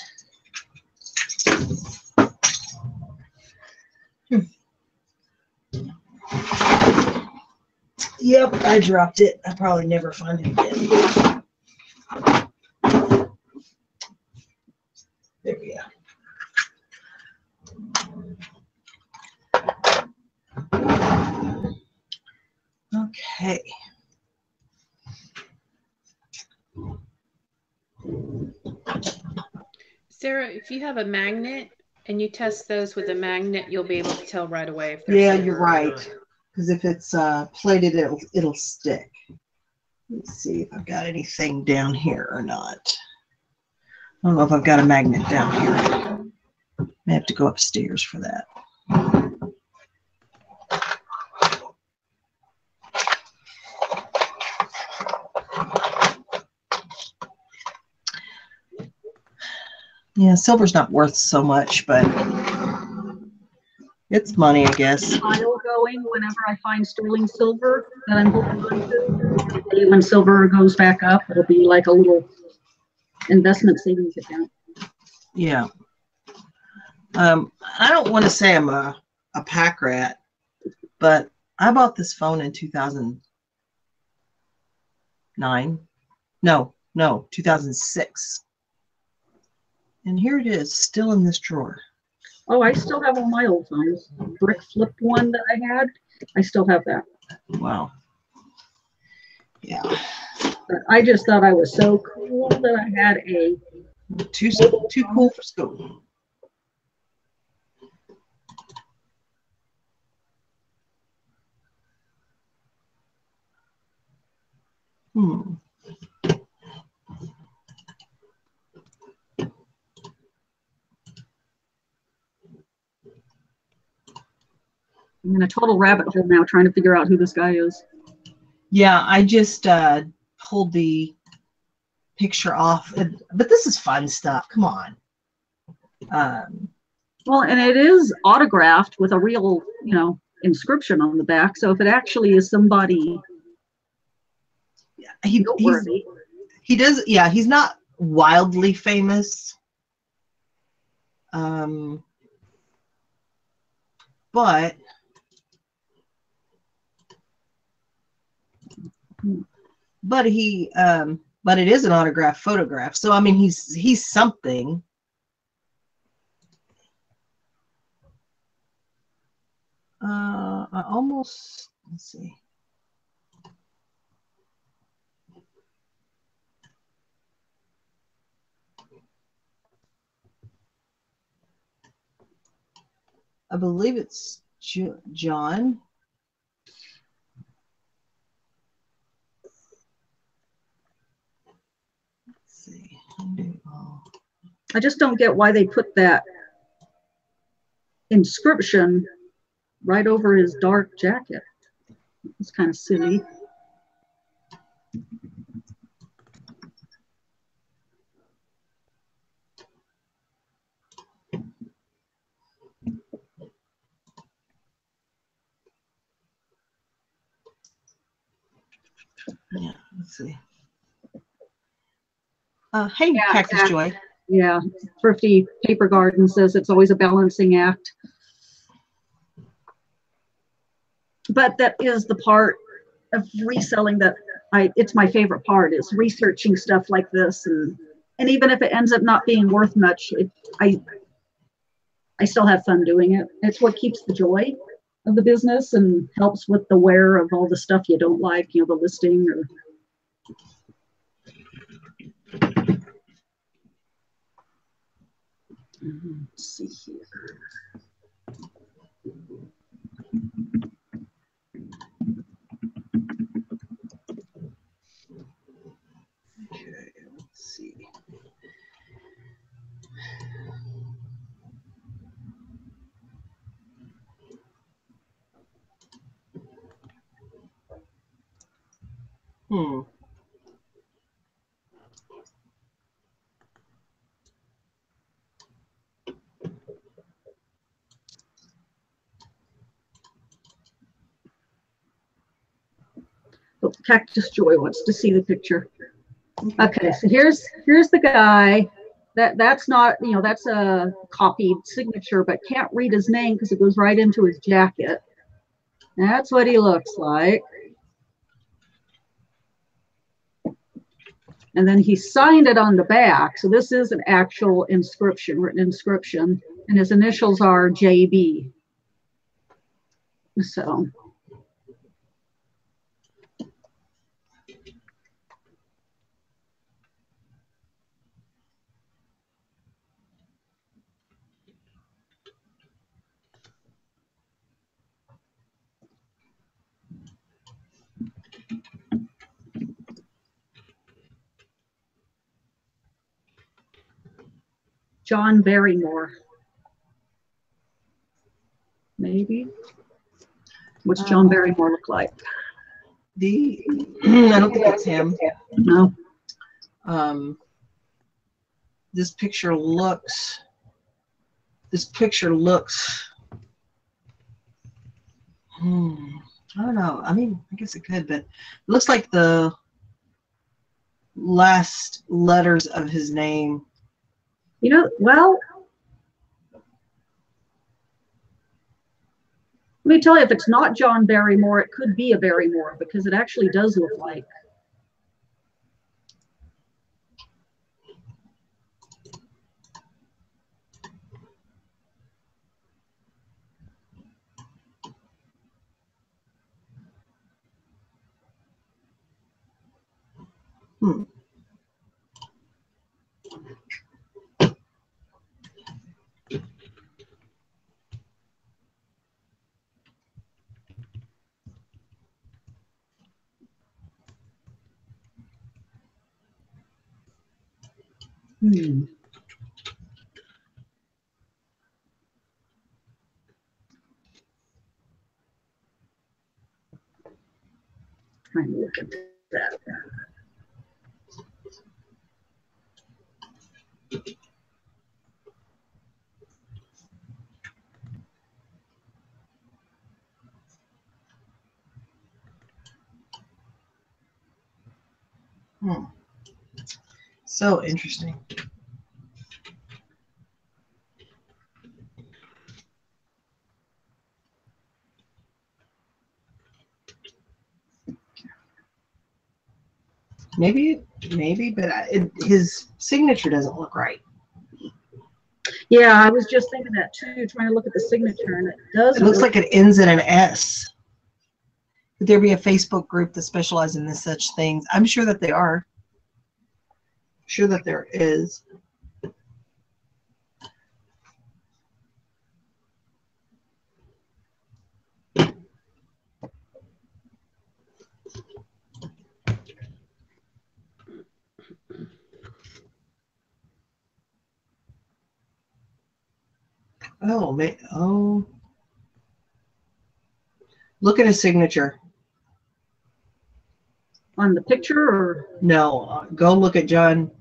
Yep, I dropped it. I probably never find it again. There we go. Okay. Sarah, if you have a magnet and you test those with a magnet, you'll be able to tell right away if they're Yeah, silver you're or right. not. Because if it's plated, it'll stick. Let's see if I've got anything down here or not. I don't know if I've got a magnet down here. I have to go upstairs for that. Yeah, silver's not worth so much, but it's money, I guess. Pile going whenever I find sterling silver that I'm holding on to. When silver goes back up, it'll be like a little investment savings account. Yeah. I don't want to say I'm a pack rat, but I bought this phone in 2009. No, 2006. And here it is, still in this drawer. Oh, I still have all my old phones. Brick flip one that I had, I still have that. Wow. Yeah. But I just thought I was so cool that I had a Too cool for school. Hmm. I'm in a total rabbit hole now trying to figure out who this guy is. Yeah, I just pulled the picture off, but this is fun stuff. Come on. Well, and it is autographed with a real, inscription on the back. So if it actually is somebody noteworthy. He does, yeah, he's not wildly famous. But he but it is an autographed photograph. So I mean he's something. I almost, let's see. I believe it's John. Let's see. I just don't get why they put that inscription right over his dark jacket. It's kind of silly. Yeah, let's see. Hey, Yeah, Cactus exactly. Joy. Yeah, Thrifty Paper Garden says it's always a balancing act. But that is the part of reselling that it's my favorite part, is researching stuff like this, and even if it ends up not being worth much, I still have fun doing it. It's what keeps the joy of the business and helps with the wear of all the stuff you don't like, the listing or. Let's see here. Okay, let's see. Oh, Cactus Joy wants to see the picture. Okay, so here's the guy. That's not, that's a copied signature, but can't read his name because it goes right into his jacket. That's what he looks like. And then he signed it on the back. So this is an actual inscription, written inscription. And his initials are JB. So. John Barrymore. Maybe. What's John Barrymore look like? I don't think it's him. No. This picture looks. I don't know. I mean, I guess it could, but it looks like the last letters of his name. You know, well, let me tell you, if it's not John Barrymore, it could be a Barrymore because it actually does look like. Trying to look at that. So interesting. Maybe, but his signature doesn't look right. Yeah, I was just thinking that too, trying to look at the signature, and it does. It looks like it ends in an S. Could there be a Facebook group that specializes in such things? I'm sure that they are. I'm sure that there is. Oh, man. Oh. Look at his signature. On the picture, or? No, go look at John.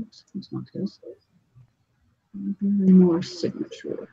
Oops, it's not his. More signature.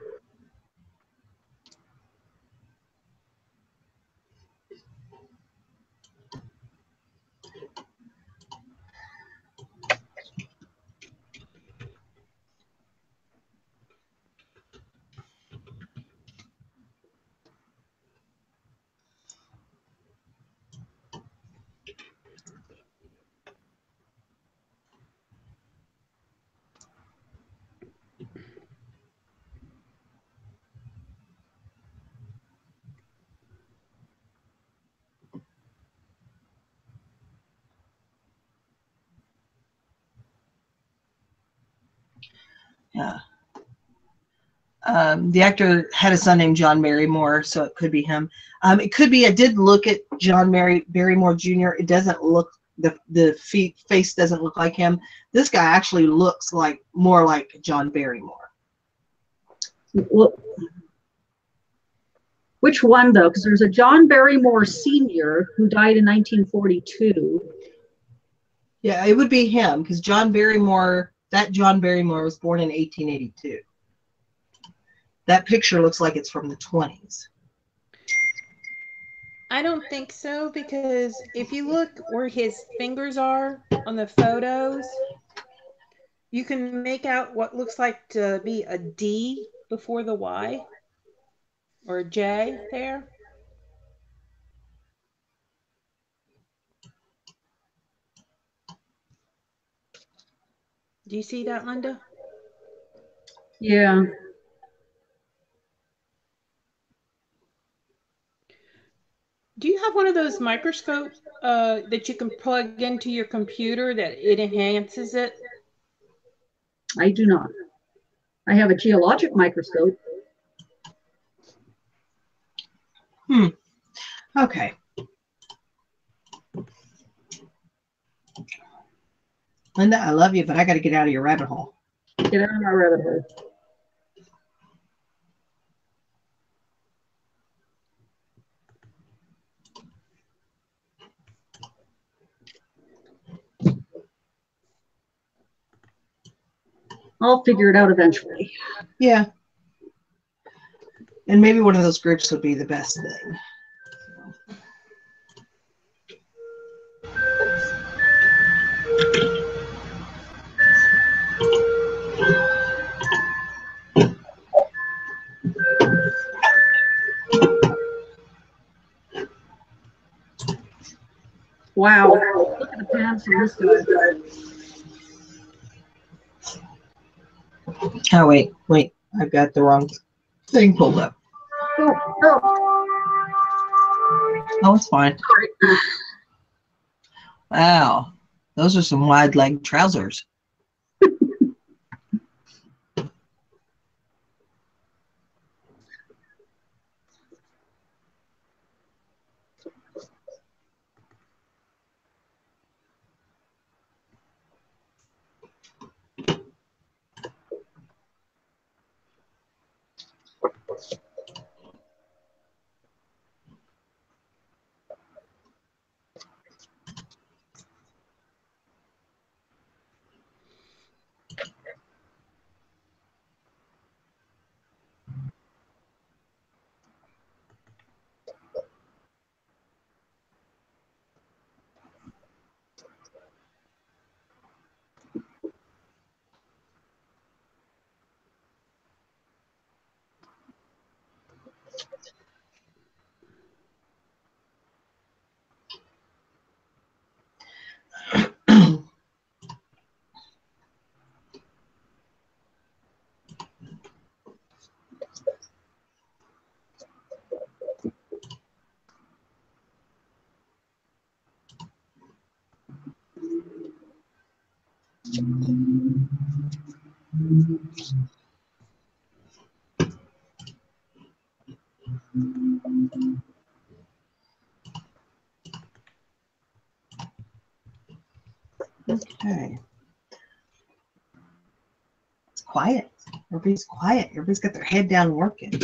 Yeah. The actor had a son named John Barrymore, so it could be him. It could be. I did look at John Barrymore Jr. It doesn't look, the face doesn't look like him. This guy actually looks like more like John Barrymore. Well, which one though? Because there's a John Barrymore Sr. who died in 1942. Yeah, it would be him because John Barrymore was born in 1882. That picture looks like it's from the 20s. I don't think so, because if you look where his fingers are on the photos, you can make out what looks like to be a D before the Y or a J there. Do you see that, Linda? Yeah. Do you have one of those microscope that you can plug into your computer that it enhances it? I do not. I have a geologic microscope. Okay. Linda, I love you, but I got to get out of your rabbit hole. Get out of my rabbit hole. I'll figure it out eventually. Yeah. And maybe one of those groups would be the best thing. Wow. Look at the pants on this guy. Oh, wait. I've got the wrong thing pulled up. Oh, it's fine. Wow. Those are some wide leg trousers. Okay. It's quiet. Everybody's quiet. Everybody's got their head down working.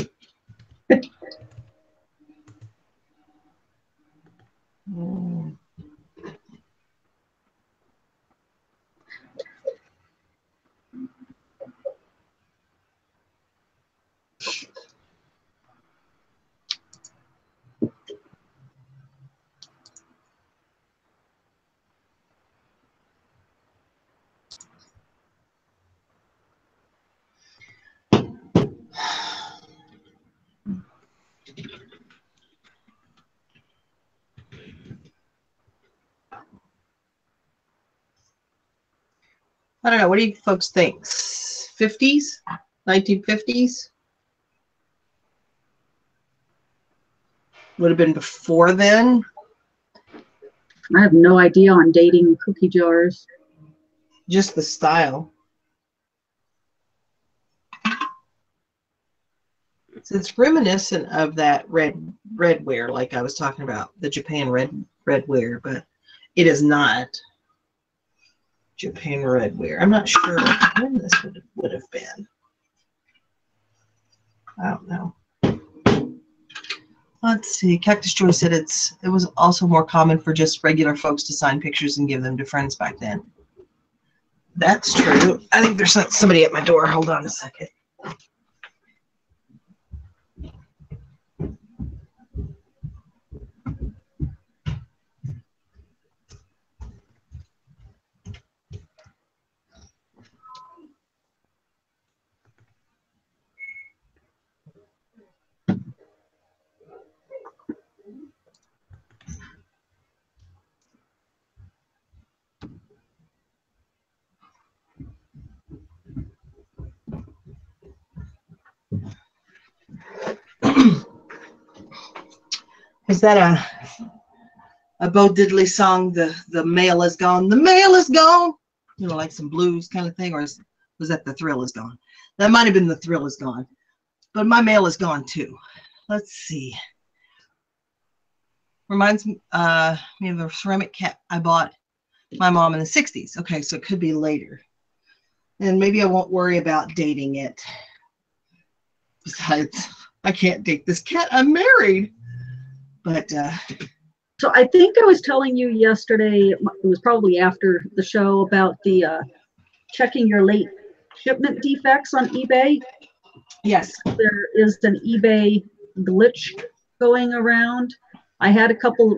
I don't know. What do you folks think? 50s? 1950s? Would have been before then? I have no idea on dating cookie jars. Just the style. So it's reminiscent of that redware, like I was talking about, the Japan redware, but it is not Japan redware. I'm not sure when this would have been. I don't know. Let's see. Cactus Joy said it was also more common for just regular folks to sign pictures and give them to friends back then. That's true. I think there's somebody at my door. Hold on a second. Is that a Bo Diddley song? The mail is gone. The mail is gone. You know, like some blues kind of thing, or was that the Thrill is Gone? That might have been the Thrill is Gone, but my mail is gone too. Let's see. Reminds me of a ceramic cat I bought my mom in the 60s. Okay, so it could be later. And maybe I won't worry about dating it. Besides, I can't date this cat. I'm married. But so I think I was telling you yesterday, it was probably after the show, about the checking your late shipment defects on eBay. yes. There is an eBay glitch going around. I had a couple.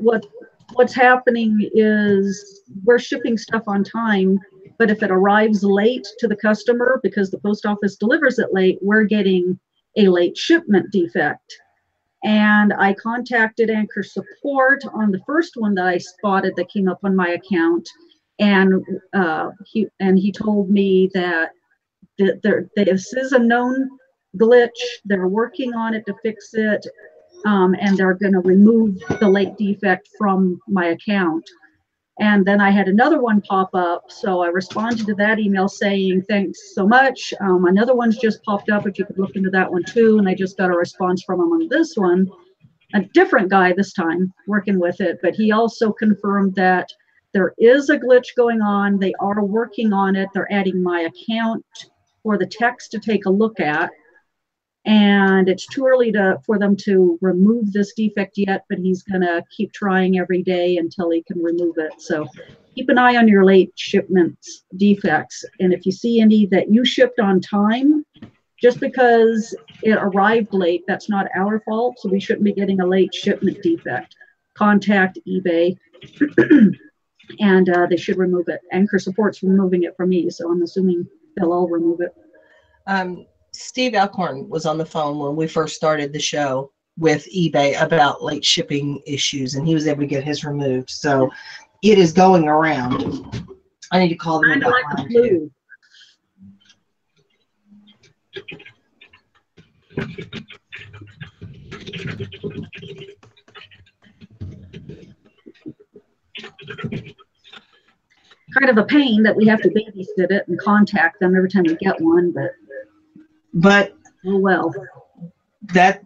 What's happening is we're shipping stuff on time, but if it arrives late to the customer because the post office delivers it late, we're getting a late shipment defect. And I contacted Anchor Support on the first one that I spotted that came up on my account, and he told me that this is a known glitch. They're working on it to fix it, and they're going to remove the late defect from my account. And then I had another one pop up, so I responded to that email saying, thanks so much. Another one's just popped up, if you could look into that one too, and I just got a response from him on this one. A different guy this time working with it, but he also confirmed that there is a glitch going on. They are working on it. They're adding my account for the techs to take a look at. And it's too early for them to remove this defect yet, but he's going to keep trying every day until he can remove it. So keep an eye on your late shipments defects. And if you see any that you shipped on time, just because it arrived late, that's not our fault. So we shouldn't be getting a late shipment defect. Contact eBay and they should remove it. Anchor Support's removing it for me, so I'm assuming they'll all remove it. Steve Alcorn was on the phone when we first started the show with eBay about late shipping issues, and he was able to get his removed. So it is going around. I need to call them about mine too. Kind of a pain that we have to babysit it and contact them every time we get one, but oh well. That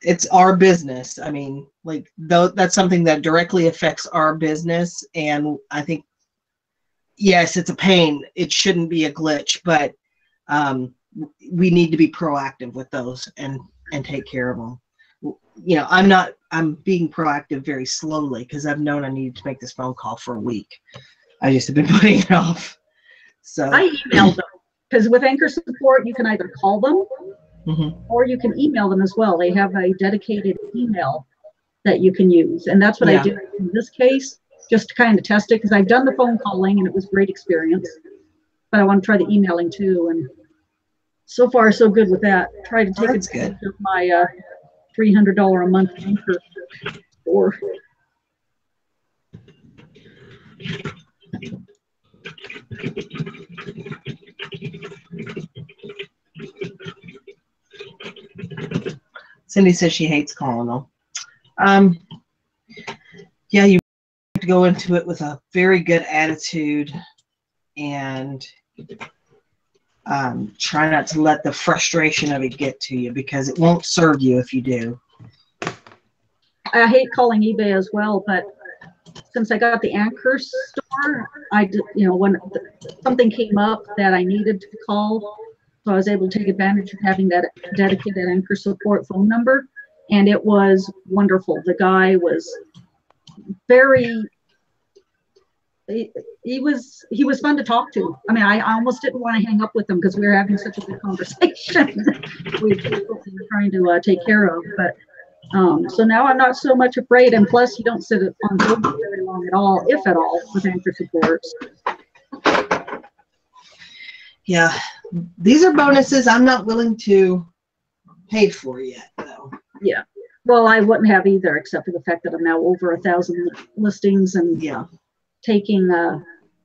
it's our business. I mean, like, though, that's something that directly affects our business, and I think, yes, it's a pain. It shouldn't be a glitch, but we need to be proactive with those and take care of them. You know, I'm being proactive very slowly because I've known I needed to make this phone call for a week. I just have been putting it off. So I emailed them, because with Anchor Support, you can either call them or you can email them as well. They have a dedicated email that you can use. And that's what I did in this case, just to kind of test it, because I've done the phone calling and it was a great experience. But I want to try the emailing too. And so far, so good with that. Try to take advantage of my $300 a month Anchor store. Cindy says she hates calling them. Yeah, you have to go into it with a very good attitude and try not to let the frustration of it get to you, because it won't serve you if you do. I hate calling eBay as well, but since I got the Anchor store, when something came up that I needed to call, so I was able to take advantage of having that dedicated Anchor Support phone number, and it was wonderful. The guy was he was fun to talk to. I mean, I almost didn't want to hang up with him because we were having such a good conversation. we were trying to take care of, but so now I'm not so much afraid, and plus you don't sit on hold very long at all, if at all, with Anchor Support. Yeah, these are bonuses I'm not willing to pay for yet, though. Yeah, well, I wouldn't have either, except for the fact that I'm now over 1,000 listings, and taking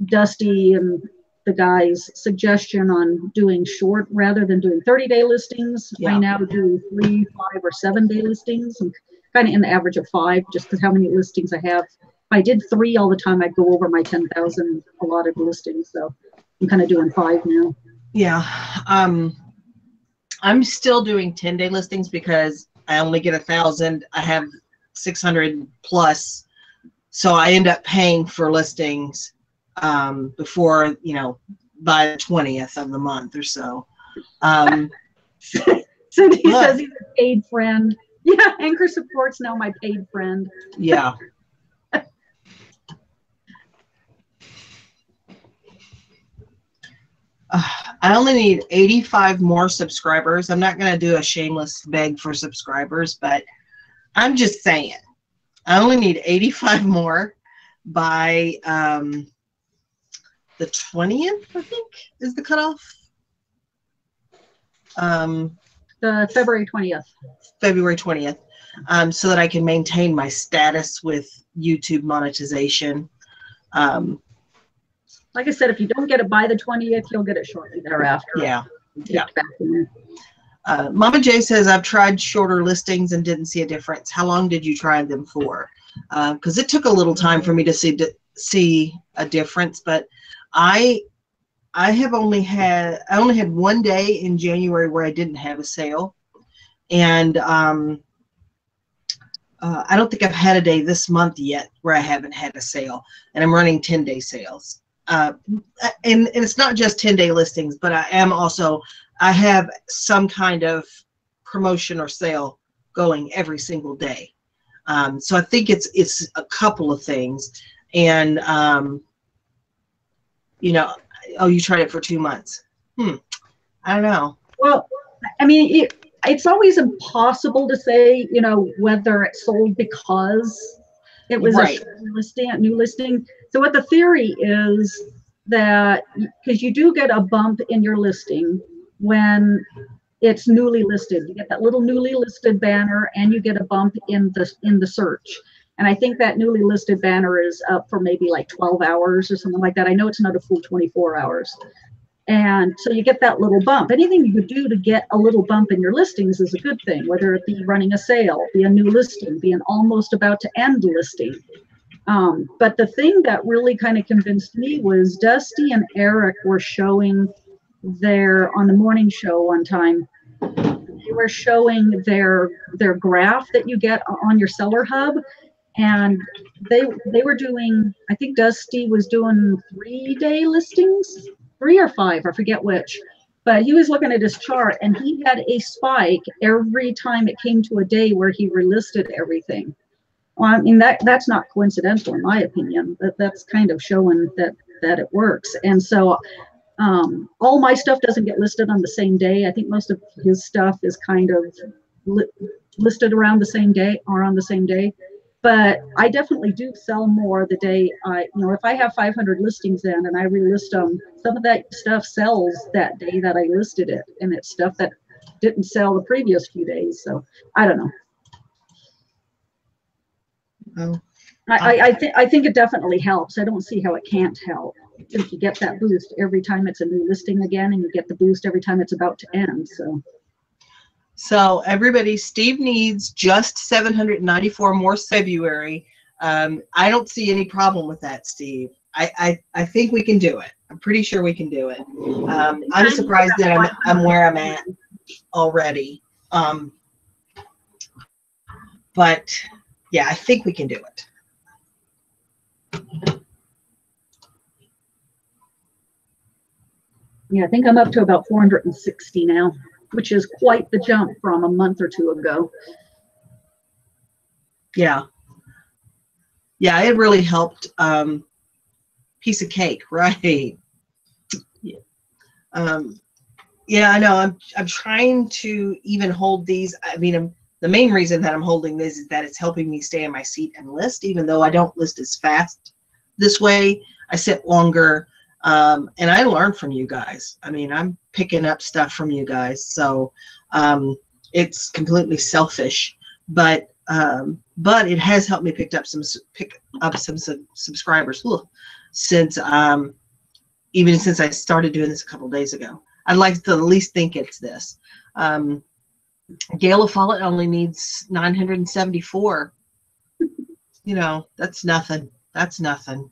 Dusty and the guy's suggestion on doing short rather than doing 30-day listings. I now do 3, 5, or 7-day listings, and kind of in the average of 5, just because how many listings I have. If I did 3 all the time, I'd go over my 10,000 allotted listings. So I'm kind of doing 5 now. Yeah. I'm still doing 10-day listings because I only get 1,000. I have 600 plus. So I end up paying for listings before, by the 20th of the month or so. Cindy says he's a paid friend. Yeah, Anchor Support's now my paid friend. Yeah. I only need 85 more subscribers. I'm not going to do a shameless beg for subscribers, but I'm just saying. I only need 85 more by the 20th, I think, is the cutoff. The February 20th. February 20th, so that I can maintain my status with YouTube monetization. Like I said, if you don't get it by the 20th, you'll get it shortly thereafter. Yeah. Yeah. Yeah. Mama J says, I've tried shorter listings and didn't see a difference. How long did you try them for? Because it took a little time for me to see a difference, but I only had one day in January where I didn't have a sale, and I don't think I've had a day this month yet where I haven't had a sale, and I'm running 10-day sales. And it's not just 10-day listings, but I have some kind of promotion or sale going every single day. So I think it's a couple of things, and oh, you tried it for 2 months. I don't know. Well, I mean, it's always impossible to say, whether it sold because it was right. a new listing. So what the theory is that, because you do get a bump in your listing when it's newly listed, you get that little newly listed banner, and you get a bump in the search. And I think that newly listed banner is up for maybe like 12 hours or something like that. I know it's not a full 24 hours. And so you get that little bump. Anything you could do to get a little bump in your listings is a good thing, whether it be running a sale, be a new listing, be an almost about to end listing. But the thing that really kind of convinced me was Dusty and Eric were showing on the morning show one time. They were showing their graph that you get on your Seller Hub. And they were doing, I think Dusty was doing 3-day listings, 3 or 5, I forget which. But he was looking at his chart, and he had a spike every time it came to a day where he relisted everything. Well, I mean, that's not coincidental, in my opinion. That's kind of showing that it works. And so all my stuff doesn't get listed on the same day. I think most of his stuff is kind of listed around the same day or on the same day. But I definitely do sell more the day if I have 500 listings in and I relist them, some of that stuff sells that day that I listed it, and it's stuff that didn't sell the previous few days. So I don't know. Oh. I think it definitely helps. I don't see how it can't help, since you get that boost every time it's a new listing again, and you get the boost every time it's about to end. So everybody, Steve needs just 794 more February. I don't see any problem with that, Steve. I think we can do it. I'm pretty sure we can do it. I'm surprised that I'm where I'm at already. But yeah, I think we can do it. Yeah, I think I'm up to about 460 now, which is quite the jump from a month or 2 ago. Yeah. Yeah, it really helped. Piece of cake, right? Yeah. Yeah, I know. I'm trying to even hold these. I mean, the main reason that I'm holding this is that it's helping me stay in my seat and list, even though I don't list as fast this way. I sit longer. And I learn from you guys. I mean, I'm picking up stuff from you guys, so it's completely selfish, but it has helped me pick up some subscribers since even since I started doing this a couple days ago. I'd like to at least think it's this. Gale of Follett only needs 974. You know, that's nothing. That's nothing.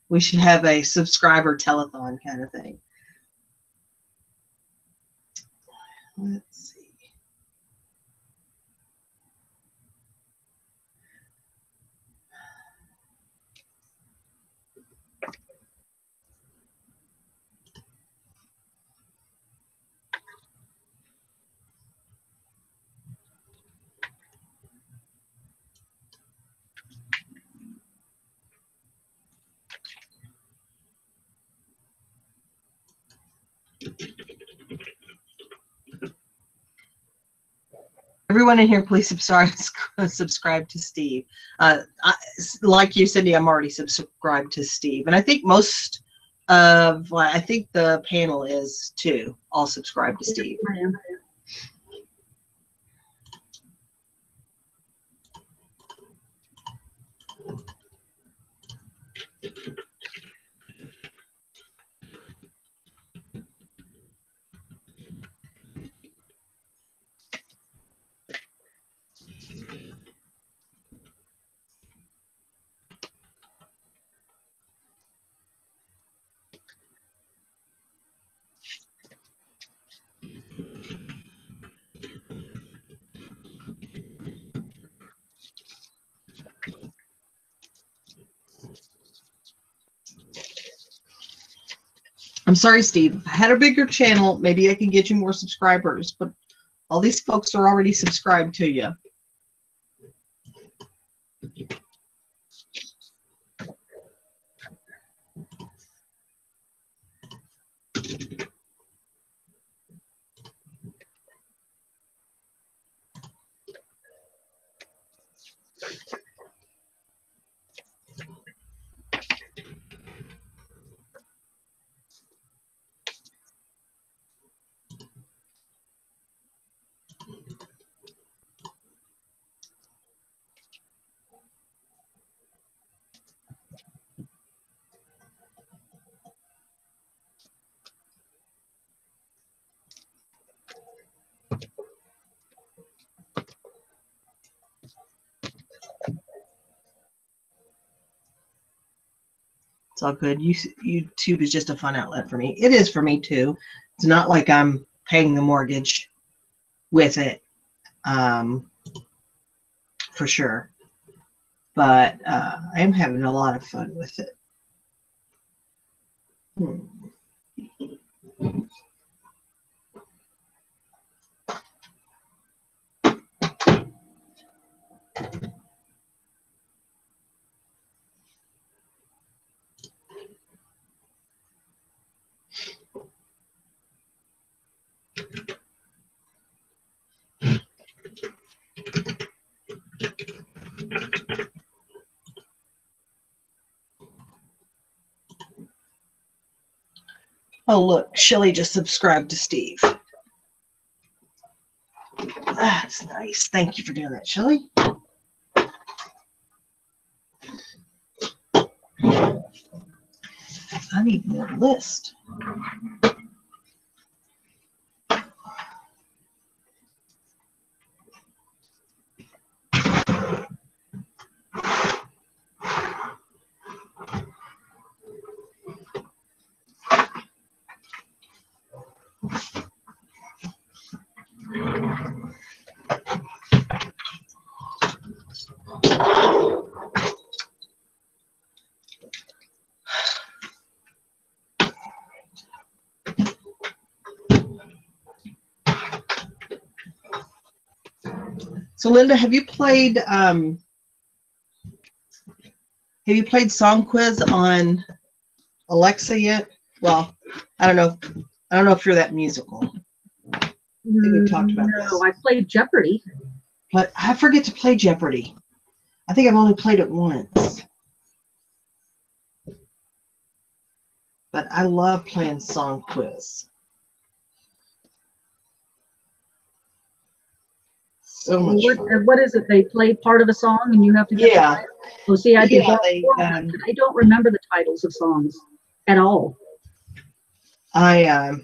We should have a subscriber telethon kind of thing. Let's see. Everyone in here, please subscribe to Steve. Like you, Cindy, I'm already subscribed to Steve, and I think most of, I think the panel is too, all subscribed to Steve. I am. I'm sorry, Steve. If I had a bigger channel, maybe I can get you more subscribers, but all these folks are already subscribed to you. It's all good. YouTube is just a fun outlet for me. It is for me too. It's not like I'm paying the mortgage with it, for sure. But I am having a lot of fun with it. Oh, look, Shelly just subscribed to Steve. That's nice. Thank you for doing that, Shelly. I need more list. So Linda, have you played Song Quiz on Alexa yet? Well, I don't know if you're that musical. I think we've talked about this. No, I played Jeopardy. But I forget to play Jeopardy. I think I've only played it once. But I love playing Song Quiz. So much fun. What is it? They play part of a song and you have to get Yeah. the title? Oh, see, I did Yeah, that. I don't remember the titles of songs at all. I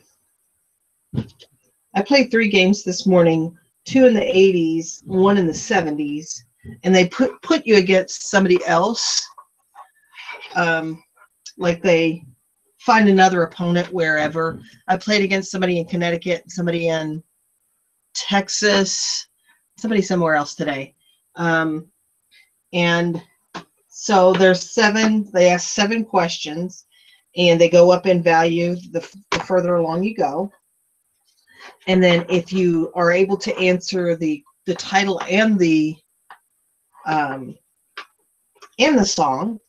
played 3 games this morning 2 in the 80s, 1 in the 70s, and they put you against somebody else. Like they find another opponent wherever. I played against somebody in Connecticut, somebody in Texas, somebody somewhere else today. And so there's 7, they ask 7 questions, and they go up in value the further along you go. And then if you are able to answer the title and the song,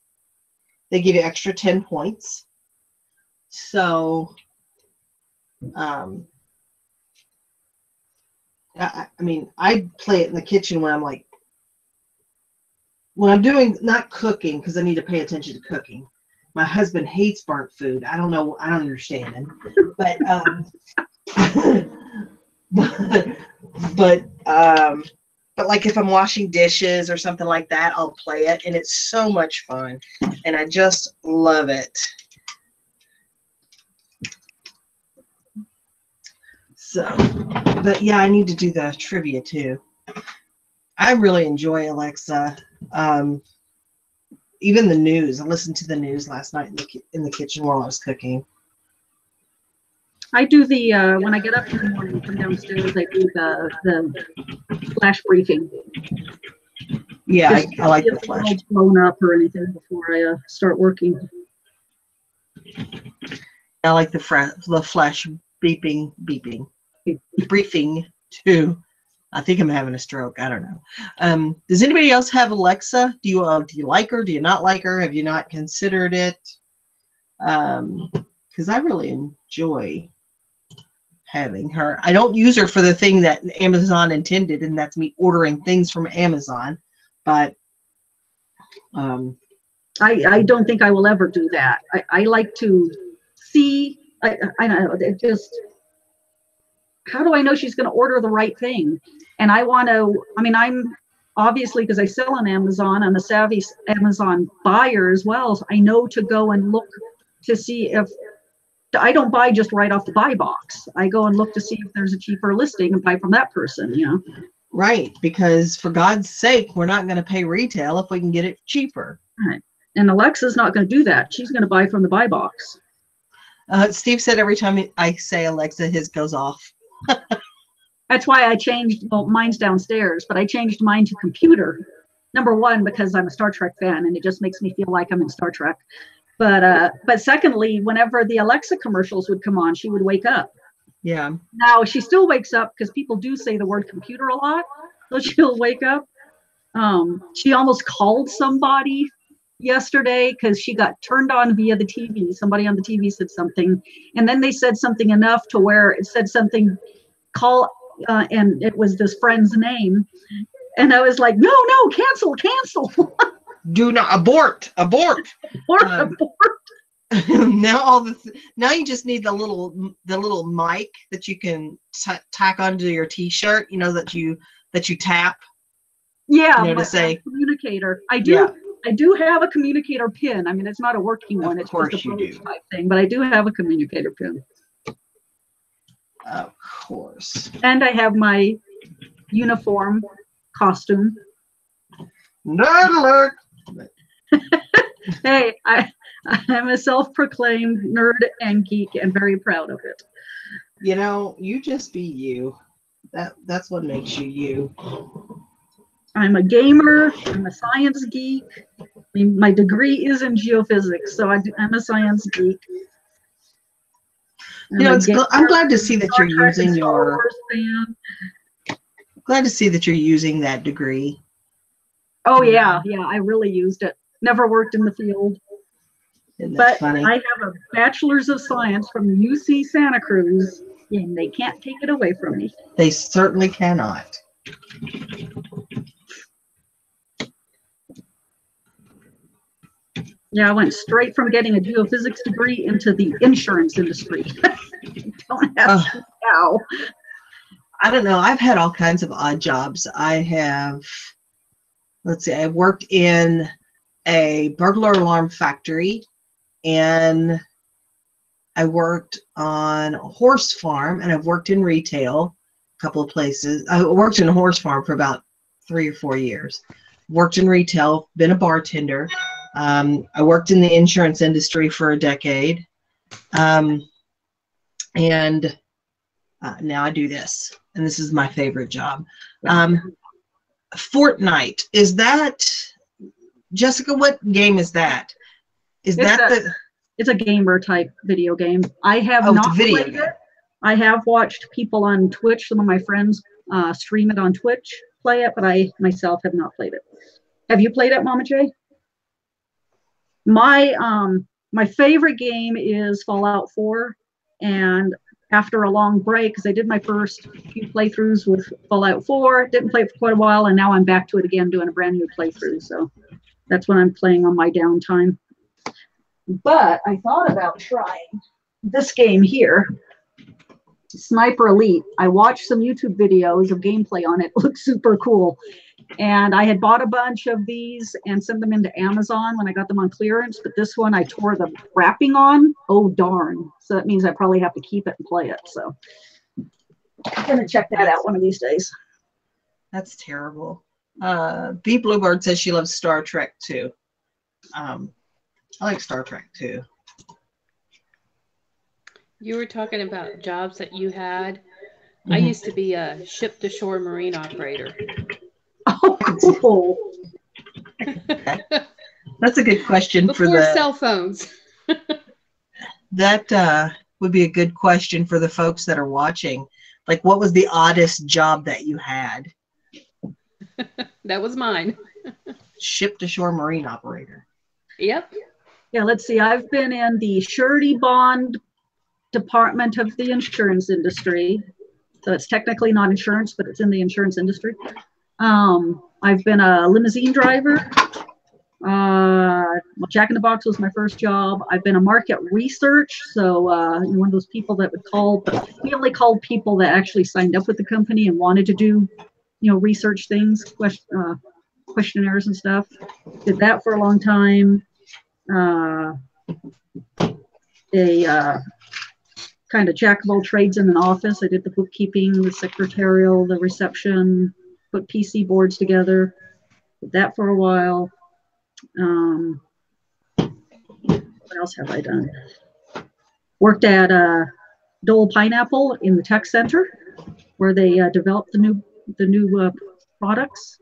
they give you extra 10 points. So, I mean, I play it in the kitchen when I'm doing, not cooking, because I need to pay attention to cooking. My husband hates burnt food. I don't know. I don't understand him. But, but like if I'm washing dishes or something like that, I'll play it, and it's so much fun, and I just love it. So, but yeah, I need to do the trivia too. I really enjoy Alexa. Even the news. I listened to the news last night in the kitchen while I was cooking. I do the when I get up in the morning from downstairs, I do the flash briefing. Yeah, I like the flash. Just blown up or anything before I start working. I like the flash beeping briefing too. I think I'm having a stroke. I don't know. Does anybody else have Alexa? Do you like her? Do you not like her? Have you not considered it? Because I really enjoy having her. I don't use her for the thing that Amazon intended, and that's me ordering things from Amazon. But I don't think I will ever do that. I like to see. I don't know. It just, how do I know she's going to order the right thing? And I want to. I mean, I'm obviously, because I sell on Amazon. I'm a savvy Amazon buyer as well. So I know to go and look to see if. I don't buy just right off the buy box. I go and look to see if there's a cheaper listing and buy from that person, you know. Right, because for God's sake, we're not going to pay retail if we can get it cheaper. Right. And Alexa's not going to do that. She's going to buy from the buy box. Steve said every time I say Alexa, his goes off. That's why I changed, well, mine's downstairs, but I changed mine to computer. Number one, because I'm a Star Trek fan and it just makes me feel like I'm in Star Trek. But secondly, whenever the Alexa commercials would come on, she would wake up. Yeah. Now she still wakes up because people do say the word computer a lot. So she'll wake up. She almost called somebody yesterday because she got turned on via the TV. Somebody on the TV said something, and then they said something enough to where it said something, call, and it was this friend's name. And I was like, no, cancel. Do not abort. Abort. Now you just need the little mic that you can tack onto your T-shirt. You know, that you tap. Yeah, you know, to say communicator. I do. Yeah. I do have a communicator pin. I mean, it's not a working one. It's just a prototype thing, but I do have a communicator pin. Of course. And I have my uniform costume. Nerd alert! Hey, I'm a self-proclaimed nerd and geek and very proud of it. You know, you just be you. That's what makes you you. I'm a gamer. I'm a science geek. I mean, my degree is in geophysics, so I'm a science geek. I'm glad to see that you're using glad to see that you're using that degree. Oh yeah, I really used it. Never worked in the field. But funny? I have a bachelor's of science from UC Santa Cruz, and they can't take it away from me. They certainly cannot. Yeah, I went straight from getting a geophysics degree into the insurance industry. Don't have to now. I don't know. I've had all kinds of odd jobs. I have, let's see, I worked in a burglar alarm factory, and I worked on a horse farm, and I've worked in retail a couple of places. I worked in a horse farm for about 3 or 4 years. Worked in retail, been a bartender. I worked in the insurance industry for a decade. And now I do this. And this is my favorite job. Fortnite, is that, Jessica, what game is that? Is that It's a gamer type video game. I have it's a not video played game. it. I have watched people on Twitch, some of my friends stream it on Twitch, play it, but I myself have not played it. Have you played it, Mama J? My favorite game is Fallout 4, and after a long break, because I did my first few playthroughs with Fallout 4, didn't play it for quite a while, and now I'm back to it again, doing a brand new playthrough. So that's what I'm playing on my downtime. But I thought about trying this game here, Sniper Elite. I watched some YouTube videos of gameplay on it. It looks super cool. And I had bought a bunch of these and sent them into Amazon when I got them on clearance. But this one I tore the wrapping on. Oh, darn. So that means I probably have to keep it and play it. So I'm going to check that out one of these days. That's terrible. B Bluebird says she loves Star Trek too. I like Star Trek too. You were talking about jobs that you had. I used to be a ship-to-shore marine operator. Oh, cool. That's a good question Before cell phones. That would be a good question for the folks that are watching. Like, what was the oddest job that you had? That was mine. Ship-to-shore marine operator. Yep. Yeah, let's see. I've been in the surety bond department of the insurance industry. So it's technically not insurance, but it's in the insurance industry. I've been a limousine driver. Jack in the Box was my first job. I've been a market research. So one of those people that would call, we only called people that actually signed up with the company and wanted to do, research things, questionnaires and stuff. Did that for a long time. Kind of jack of all trades in an office. I did the bookkeeping, the secretarial, the reception, put PC boards together. Did that for a while. What else have I done? Worked at Dole Pineapple in the tech center, where they developed the new products.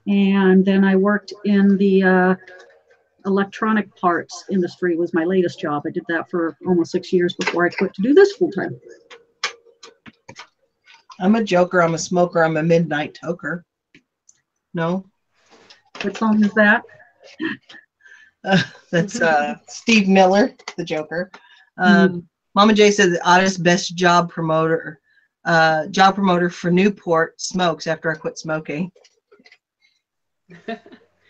And then I worked in the electronic parts industry. Was my latest job. I did that for almost 6 years before I quit to do this full time. I'm a joker. I'm a smoker. I'm a midnight toker. No? What song is that? That's Steve Miller, the Joker. Mama J said the oddest best job promoter for Newport smokes after I quit smoking.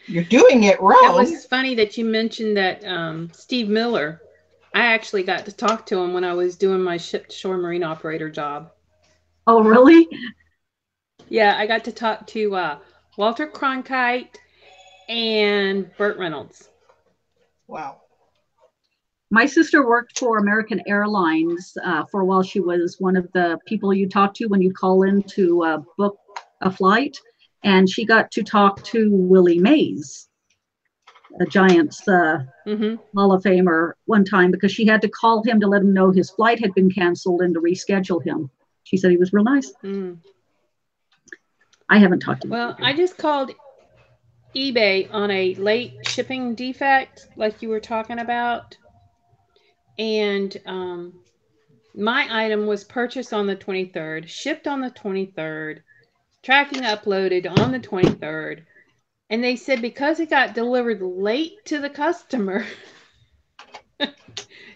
You're doing it wrong. It was funny that you mentioned that Steve Miller. I actually got to talk to him when I was doing my ship-to-shore marine operator job. Oh, really? Yeah, I got to talk to Walter Cronkite and Burt Reynolds. Wow. My sister worked for American Airlines for a while. She was one of the people you talk to when you call in to book a flight. And she got to talk to Willie Mays, a Giants Hall of Famer, one time, because she had to call him to let him know his flight had been canceled and to reschedule him. She said he was real nice. I haven't talked to him. Well, I just called eBay on a late shipping defect like you were talking about. And my item was purchased on the 23rd, shipped on the 23rd, tracking uploaded on the 23rd. And they said because it got delivered late to the customer,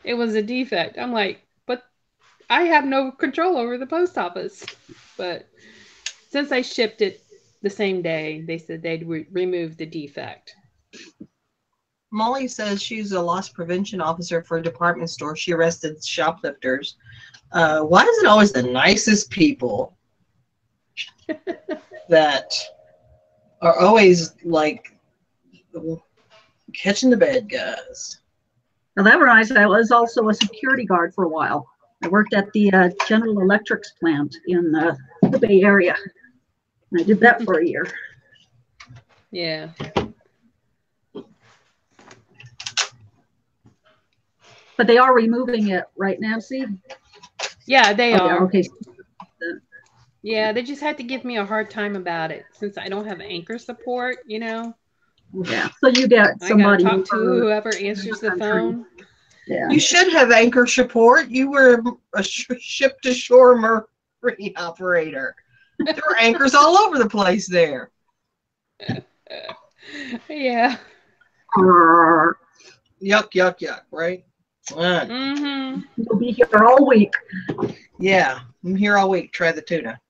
it was a defect. I'm like, but I have no control over the post office. But since I shipped it the same day, they said they'd remove the defect. Molly says she's a loss prevention officer for a department store. She arrested shoplifters. Why is it always the nicest people that are always like catching the bad guys? Now that reminds me, I was also a security guard for a while. I worked at the General Electrics plant in the Bay Area. And I did that for a year. Yeah. But they are removing it, right, Nancy? Yeah, they Oh, are. yeah, okay. Yeah, they just had to give me a hard time about it since I don't have anchor support, Yeah. So you get I gotta somebody talk to over whoever answers the country. phone. Yeah. You should have anchor support. You were a ship-to-shore marine operator. There were anchors all over the place there. Yeah. Grrr. Yuck, yuck, yuck, right? Mm-hmm. You'll be here all week. Yeah, I'm here all week. Try the tuna.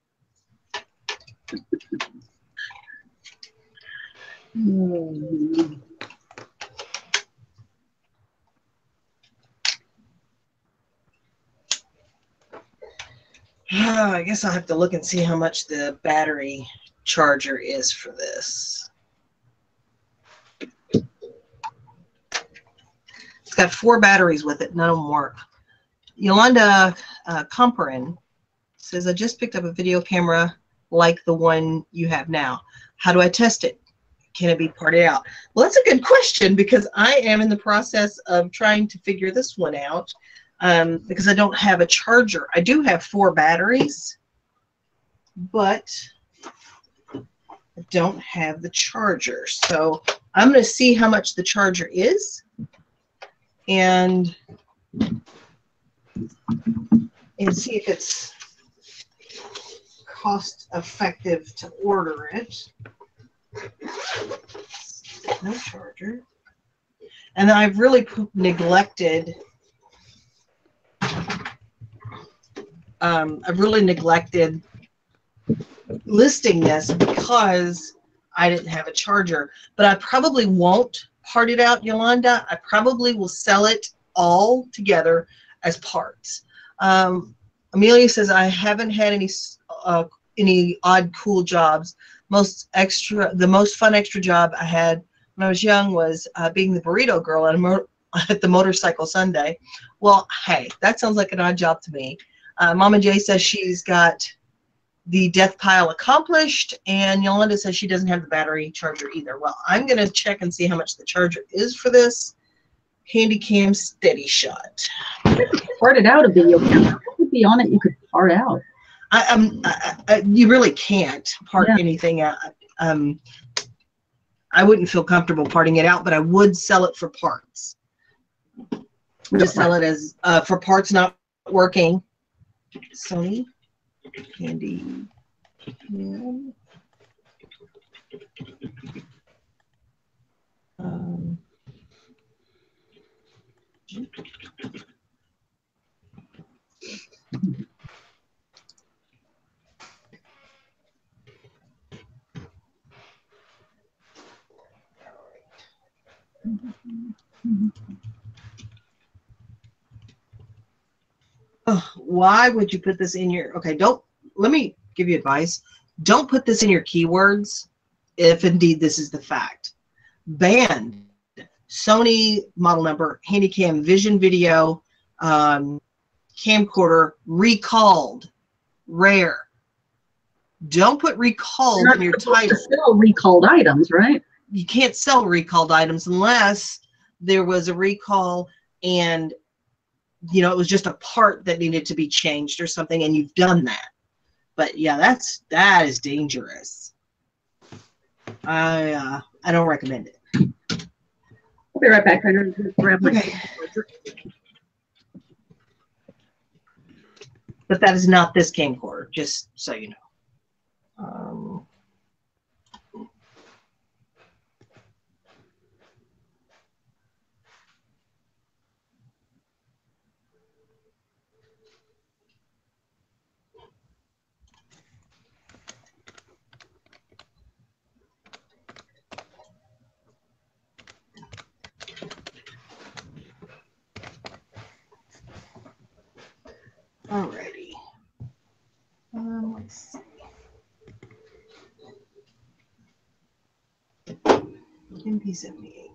I guess I'll have to look and see how much the battery charger is for this. It's got 4 batteries with it. None of them work. Yolanda Comperin says, I just picked up a video camera like the one you have now. How do I test it? Can it be parted out? Well, that's a good question because I am in the process of trying to figure this one out because I don't have a charger. I do have 4 batteries, but I don't have the charger. So I'm going to see how much the charger is and see if it's cost effective to order it. No charger. And I've really neglected listing this because I didn't have a charger, but I probably won't part it out, Yolanda. I probably will sell it all together as parts. Amelia says, I haven't had any odd cool jobs. The most fun extra job I had when I was young was being the burrito girl at the Motorcycle Sunday. Well, hey, that sounds like an odd job to me. Mama J says she's got the death pile accomplished, and Yolanda says she doesn't have the battery charger either. Well, I'm going to check and see how much the charger is for this Handycam Steady Shot. Part it out a video camera. What would be on it you could part out? You really can't part anything out. I wouldn't feel comfortable parting it out, but I would sell it for parts. Just sell it as for parts not working. Sony Handy. Oh, why would you put this in your, okay, let me give you advice. Don't put this in your keywords if indeed this is the fact. Banned, Sony model number, Handycam Vision Video, camcorder, recalled, rare. Don't put recalled in your title. Sell recalled items, right? You can't sell recalled items unless there was a recall and it was just a part that needed to be changed or something, and you've done that. But yeah, that is dangerous. I don't recommend it. I'll be right back. I'm going to grab my charger. But that is not this camcorder, just so you know. Alrighty. Let's see. MP78.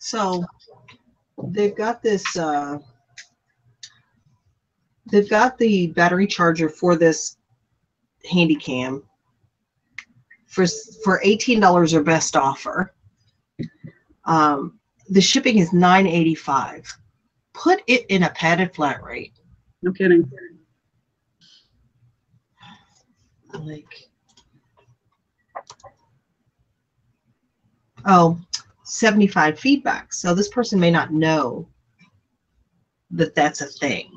So they've got this, they've got the battery charger for this Handycam for $18 or best offer. The shipping is $9.85. Put it in a padded flat rate. No kidding. Like, oh, 75 feedback. So this person may not know that that's a thing.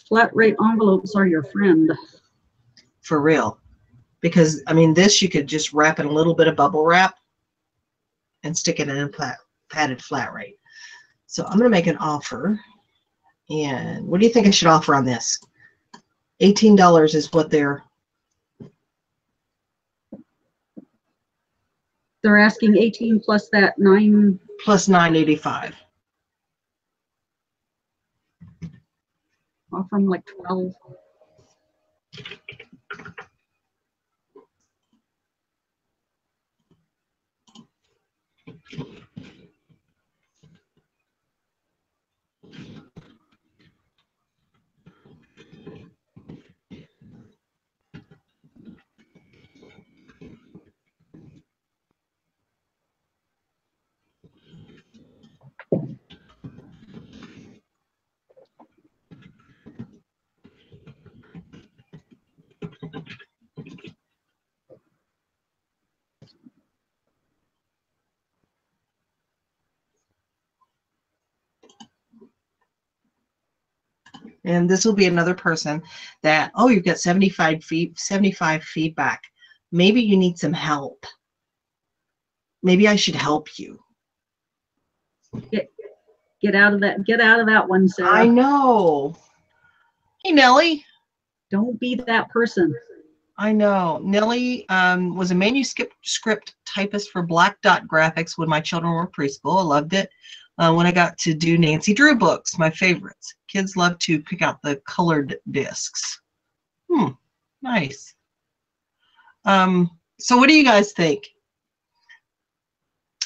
Flat rate envelopes are your friend. For real. Because, I mean, this you could just wrap in a little bit of bubble wrap and stick it in a padded flat rate. So I'm going to make an offer. And what do you think I should offer on this? $18 is what they're asking 18 plus that 9. plus $9.85. Offer them like 12. And this will be another person that, oh, you've got 75 feedback. Maybe you need some help. Maybe I should help you. Get out of that one, Sarah. I know. Hey, Nellie. Don't be that person. I know. Nellie was a manuscript typist for Black Dot Graphics when my children were preschool. I loved it. When I got to do Nancy Drew books, my favorites. Kids love to pick out the colored discs. Nice. So what do you guys think?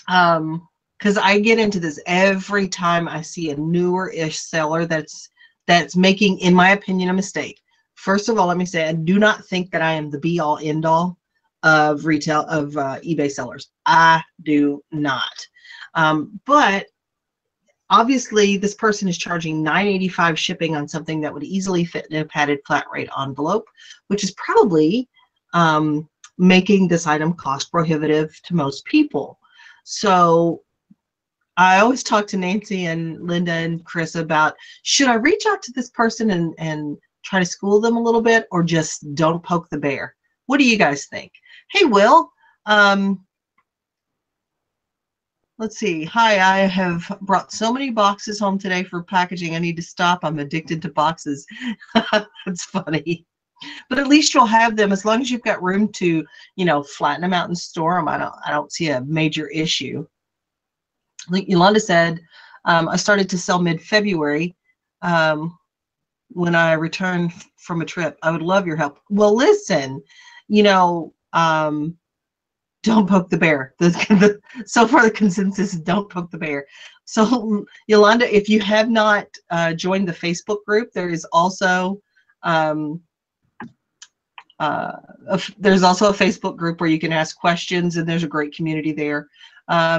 Because I get into this every time I see a newer-ish seller that's making, in my opinion, a mistake. First of all, let me say, I do not think that I am the be-all, end-all of eBay sellers. I do not. But obviously, this person is charging $9.85 shipping on something that would easily fit in a padded flat rate envelope, which is probably making this item cost prohibitive to most people. So I always talk to Nancy and Linda and Chris about, should I reach out to this person and try to school them a little bit, or just don't poke the bear? What do you guys think? Hey, Will. Let's see. Hi, I have brought so many boxes home today for packaging. I need to stop. I'm addicted to boxes. That's funny. But at least you'll have them as long as you've got room to, you know, flatten them out and store them. I don't see a major issue. Like Yolanda said, I started to sell mid-February when I returned from a trip. I would love your help. Well, listen, you know, don't poke the bear. So far, the consensus is don't poke the bear. So, Yolanda, if you have not joined the Facebook group, there is also there's also a Facebook group where you can ask questions, and there's a great community there.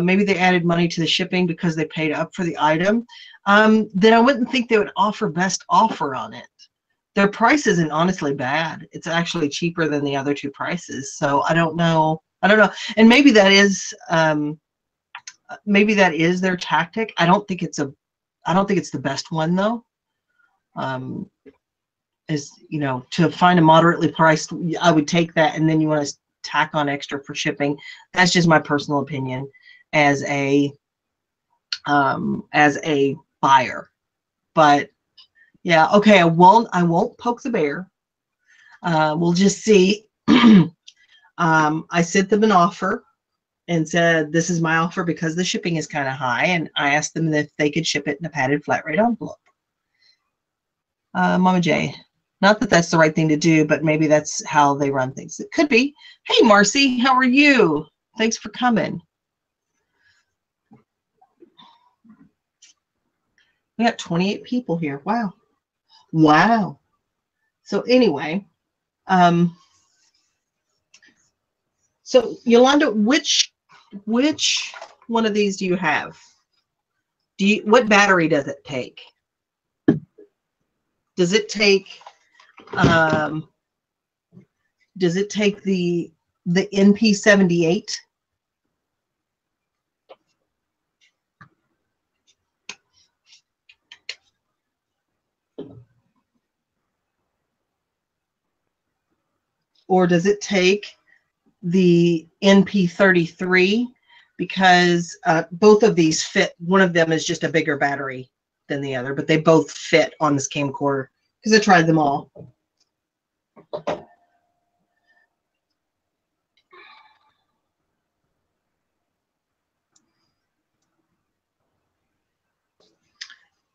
Maybe they added money to the shipping because they paid up for the item. Then I wouldn't think they would offer best offer on it. Their price isn't honestly bad. It's actually cheaper than the other two prices. So I don't know. And maybe that is their tactic. I don't think it's the best one though. Is, you know, to find a moderately priced, I would take that, and then you want to tack on extra for shipping. That's just my personal opinion as a buyer. But yeah, okay, I won't poke the bear. We'll just see. I sent them an offer and said, this is my offer because the shipping is kind of high, and I asked them if they could ship it in a padded flat rate envelope. Mama J, not that that's the right thing to do, but maybe that's how they run things. It could be. Hey, Marcy, how are you? Thanks for coming. We got 28 people here. Wow. Wow. So anyway, so Yolanda, which one of these do you have? What battery does it take? Does it take the NP78? Or does it take the NP33? Because both of these fit. One of them is just a bigger battery than the other, but they both fit on this camcorder because I tried them all.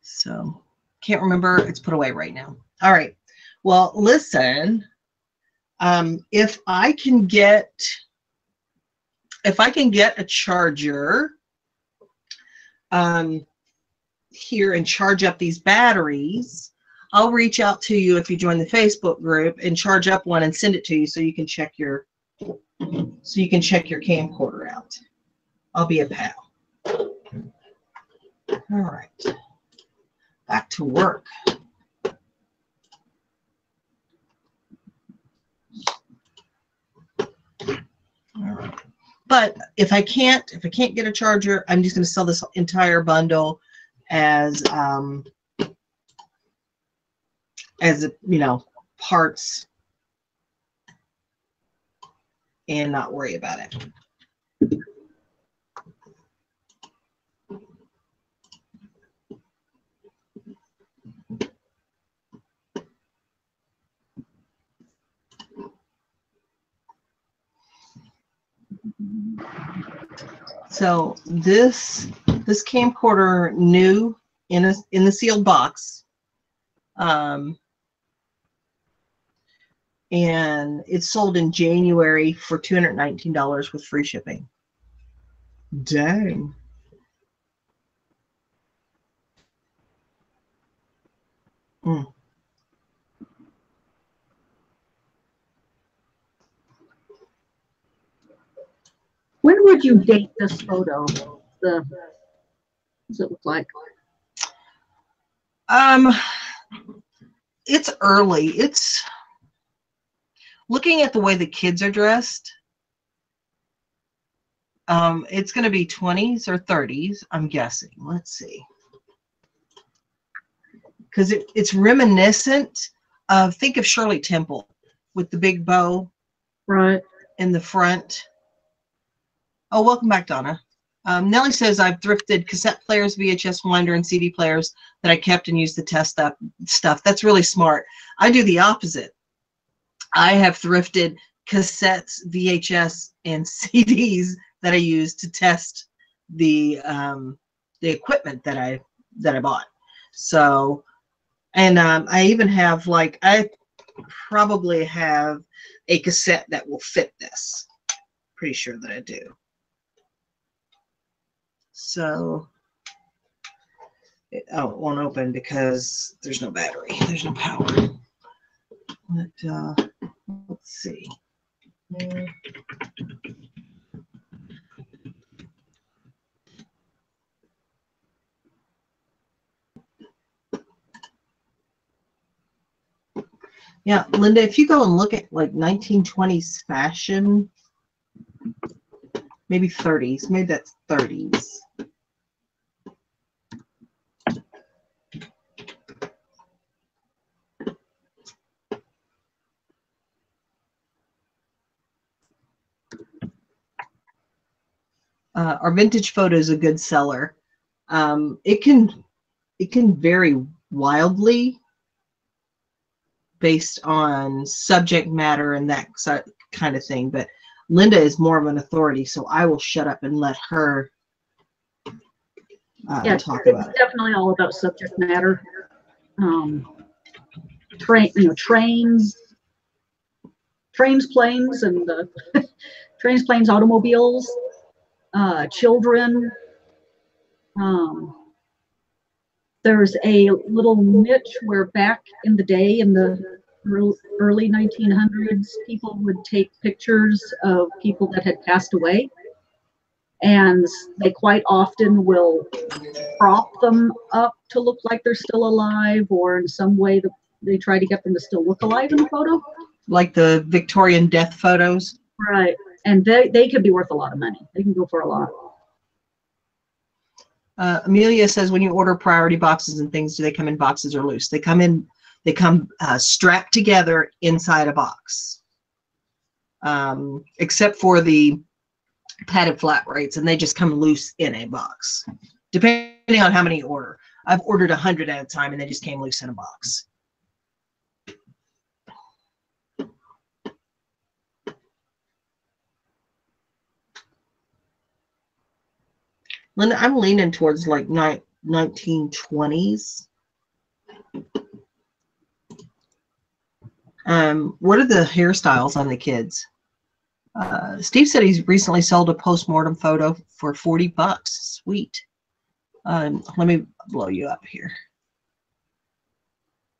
So can't remember. It's put away right now. All right. Well, listen. If I can get a charger here and charge up these batteries, I'll reach out to you if you join the Facebook group and charge up one and send it to you so you can check your camcorder out. I'll be a pal. All right. Back to work. All right. But if I can't get a charger, I'm just going to sell this entire bundle as parts and not worry about it. So this camcorder new in the sealed box, and it's sold in January for $219 with free shipping. Dang. When would you date this photo? What does it look like? It's early. It's looking at the way the kids are dressed. It's going to be 20s or 30s, I'm guessing. Let's see. Because it's reminiscent of, think of Shirley Temple with the big bow right in the front. Oh, welcome back, Donna. Nellie says, I've thrifted cassette players, VHS winder, and CD players that I kept and used to test stuff. That's really smart. I do the opposite. I have thrifted cassettes, VHS, and CDs that I use to test the equipment that I bought. So, and I even have, like, I probably have a cassette that will fit this. Pretty sure that I do. So, it won't open because there's no battery. There's no power. But let's see. Yeah, Linda, if you go and look at like 1920s fashion, maybe 30s, maybe that's 30s. Our vintage photo is a good seller. It can vary wildly based on subject matter and that kind of thing. But Linda is more of an authority, so I will shut up and let her talk about it. It's definitely all about subject matter. Trains, planes, and trains, planes, automobiles, children, There's a little niche where back in the day, in the early 1900s, people would take pictures of people that had passed away, and they quite often will prop them up to look like they're still alive, or in some way that they try to get them to still look alive in the photo. Like the Victorian death photos. Right. And they could be worth a lot of money. They can go for a lot. Amelia says, when you order priority boxes and things, do they come in boxes or loose? They come strapped together inside a box, except for the padded flat rates, and they just come loose in a box, depending on how many you order. I've ordered 100 at a time, and they just came loose in a box. Linda, I'm leaning towards like 1920s. What are the hairstyles on the kids? Steve said he's recently sold a postmortem photo for $40. Sweet. Let me blow you up here.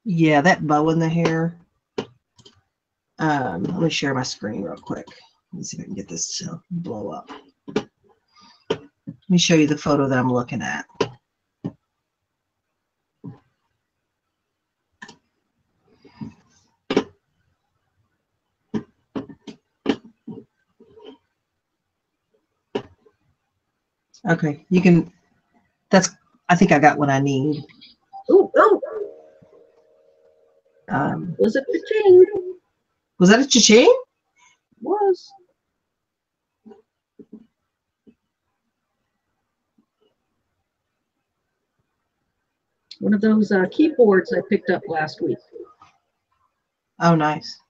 Yeah, that bow in the hair. Let me share my screen real quick. Let me see if I can get this to blow up. Let me show you the photo that I'm looking at. Okay, you can, I think I got what I need. Ooh, ooh. Was it cha-ching? Was that a cha-ching? Was. One of those keyboards I picked up last week. Oh, nice.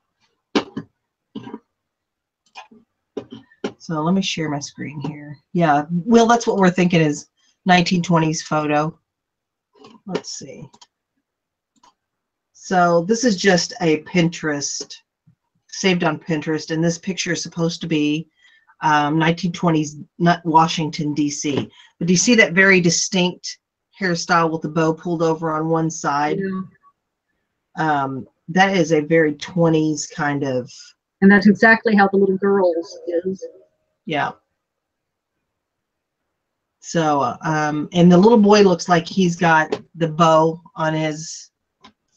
So let me share my screen here. Yeah, well, that's what we're thinking is 1920s photo. Let's see. So this is just a Pinterest, saved on Pinterest, and this picture is supposed to be 1920s Washington, D.C. But do you see that very distinct hairstyle with the bow pulled over on one side? Yeah. That is a very 20s kind of. And that's exactly how the little girl's is. Yeah. So, and the little boy looks like he's got the bow on his,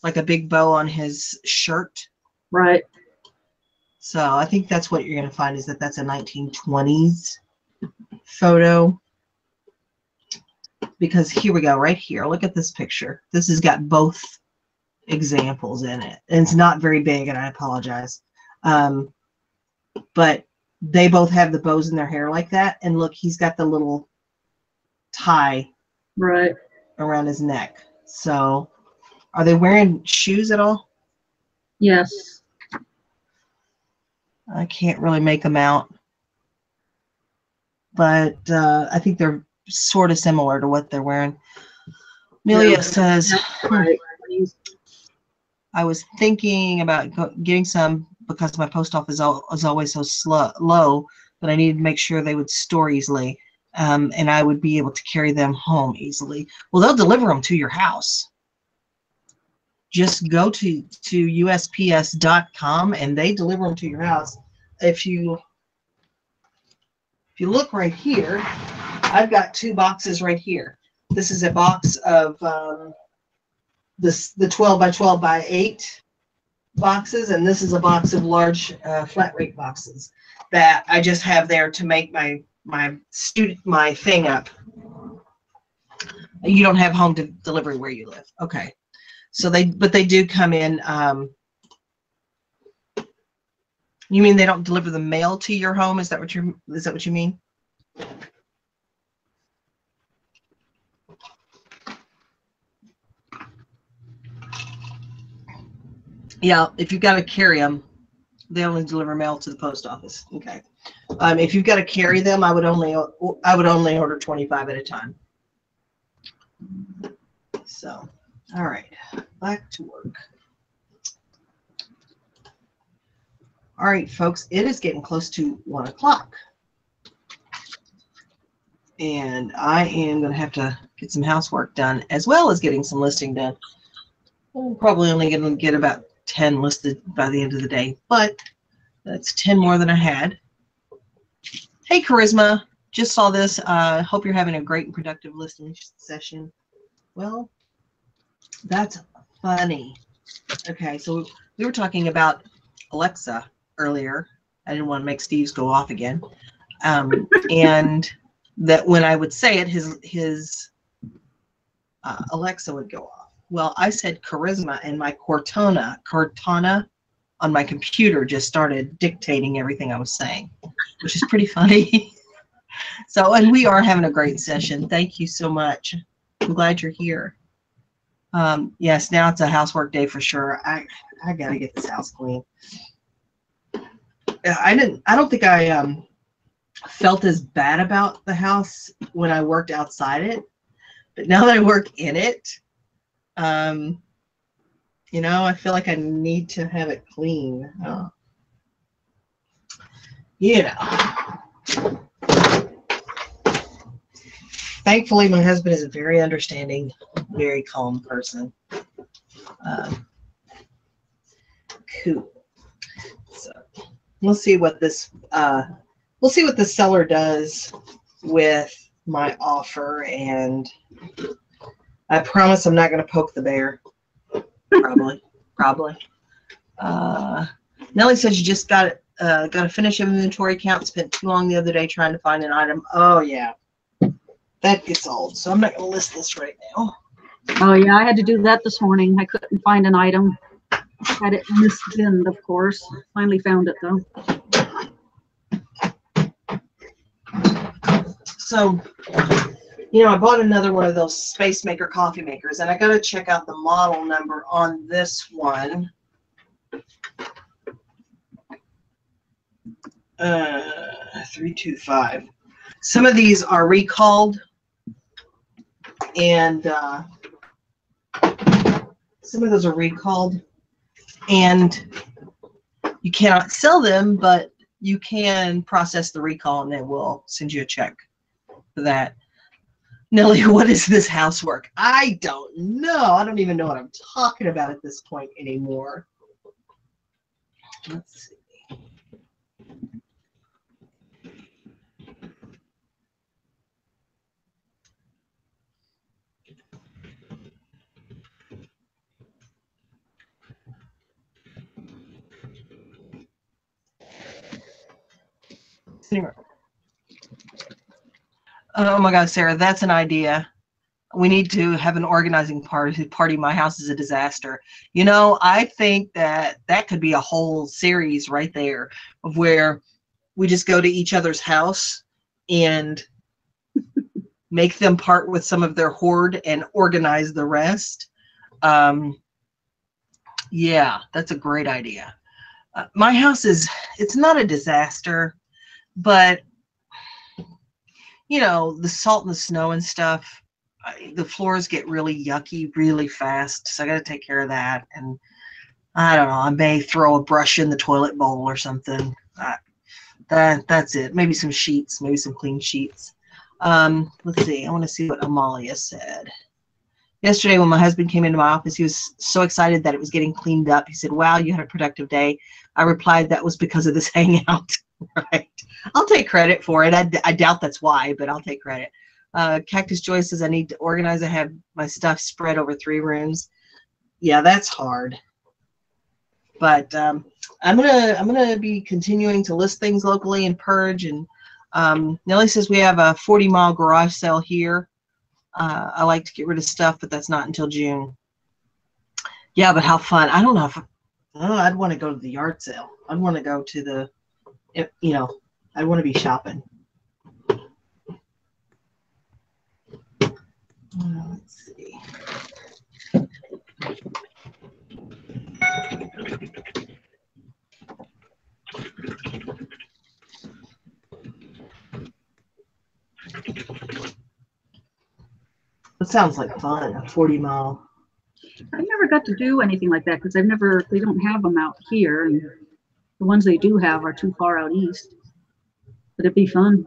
like a big bow on his shirt. Right. So I think that's what you're going to find is that that's a 1920s photo. Because here we go, right here. Look at this picture. This has got both examples in it. And it's not very big, and I apologize. But they both have the bows in their hair like that. And look, he's got the little tie right around his neck. So are they wearing shoes at all? Yes. I can't really make them out. But I think they're sort of similar to what they're wearing. Amelia says, right. I was thinking about getting some because my post office is always so low, but I needed to make sure they would store easily, and I would be able to carry them home easily. Well, they'll deliver them to your house. Just go to USPS.com and they deliver them to your house. If you look right here, I've got 2 boxes right here. This is a box of the 12 by 12 by 8 boxes, and this is a box of large flat rate boxes that I just have there to make my thing up. You don't have home delivery where you live. Okay. So they do come in. You mean they don't deliver the mail to your home? Is that what you mean? Yeah, if you've got to carry them, they only deliver mail to the post office. Okay. If you've got to carry them, I would only order 25 at a time. So, all right, back to work. All right, folks, it is getting close to 1 o'clock. And I am going to have to get some housework done, as well as getting some listing done. I'm probably only going to get about 10 listed by the end of the day, but that's 10 more than I had. Hey, Charisma, just saw this. Hope you're having a great and productive listening session. Well, that's funny. Okay, so we were talking about Alexa earlier. I didn't want to make Steve's go off again. And that when I would say it, his Alexa would go off. Well, I said Charisma, and my Cortana on my computer just started dictating everything I was saying, which is pretty funny. So, and we are having a great session. Thank you so much. I'm glad you're here. Yes, now it's a housework day for sure. I gotta get this house clean. I don't think I felt as bad about the house when I worked outside it, but now that I work in it, you know, I feel like I need to have it clean. You know. Thankfully, my husband is a very understanding, very calm person. Cool. So we'll see what this the seller does with my offer, and I promise I'm not going to poke the bear. Probably. Nellie says you just got to finish inventory count. Spent too long the other day trying to find an item. Oh yeah. That gets old, so I'm not going to list this right now. Oh, yeah, I had to do that this morning. I couldn't find an item. Had it misbinned, of course. Finally found it, though. So, you know, I bought another one of those Space Maker coffee makers, and I got to check out the model number on this one. 325. Some of these are recalled, and some of those are recalled, and you cannot sell them, but you can process the recall, and they will send you a check for that. Nellie, what is this housework? I don't know. I don't even know what I'm talking about at this point anymore. Let's see. Oh my God, Sarah, that's an idea. We need to have an organizing party. My house is a disaster. You know, I think that could be a whole series right there of where we just go to each other's house and make them part with some of their hoard and organize the rest. Yeah, that's a great idea. My house it's not a disaster, but you know, the salt and the snow and stuff, the floors get really yucky really fast. So I got to take care of that. And I don't know, I may throw a brush in the toilet bowl or something. That's it. Maybe some sheets, maybe some clean sheets. Let's see. I want to see what Amalia said. Yesterday when my husband came into my office, he was so excited that it was getting cleaned up. He said, wow, you had a productive day. I replied, that was because of this hangout. Right. I'll take credit for it. I doubt that's why, but I'll take credit. Cactus Joy says I need to organize. I have my stuff spread over 3 rooms. Yeah, that's hard. But I'm gonna be continuing to list things locally and purge. And Nellie says we have a 40-mile garage sale here. I like to get rid of stuff, but that's not until June. Yeah, but how fun. I don't know if I'd want to go to the yard sale. I'd want to go to the, you know, I'd want to be shopping. Let's see. It sounds like fun, a 40-mile. I never got to do anything like that because they don't have them out here. And the ones they do have are too far out east. But it'd be fun.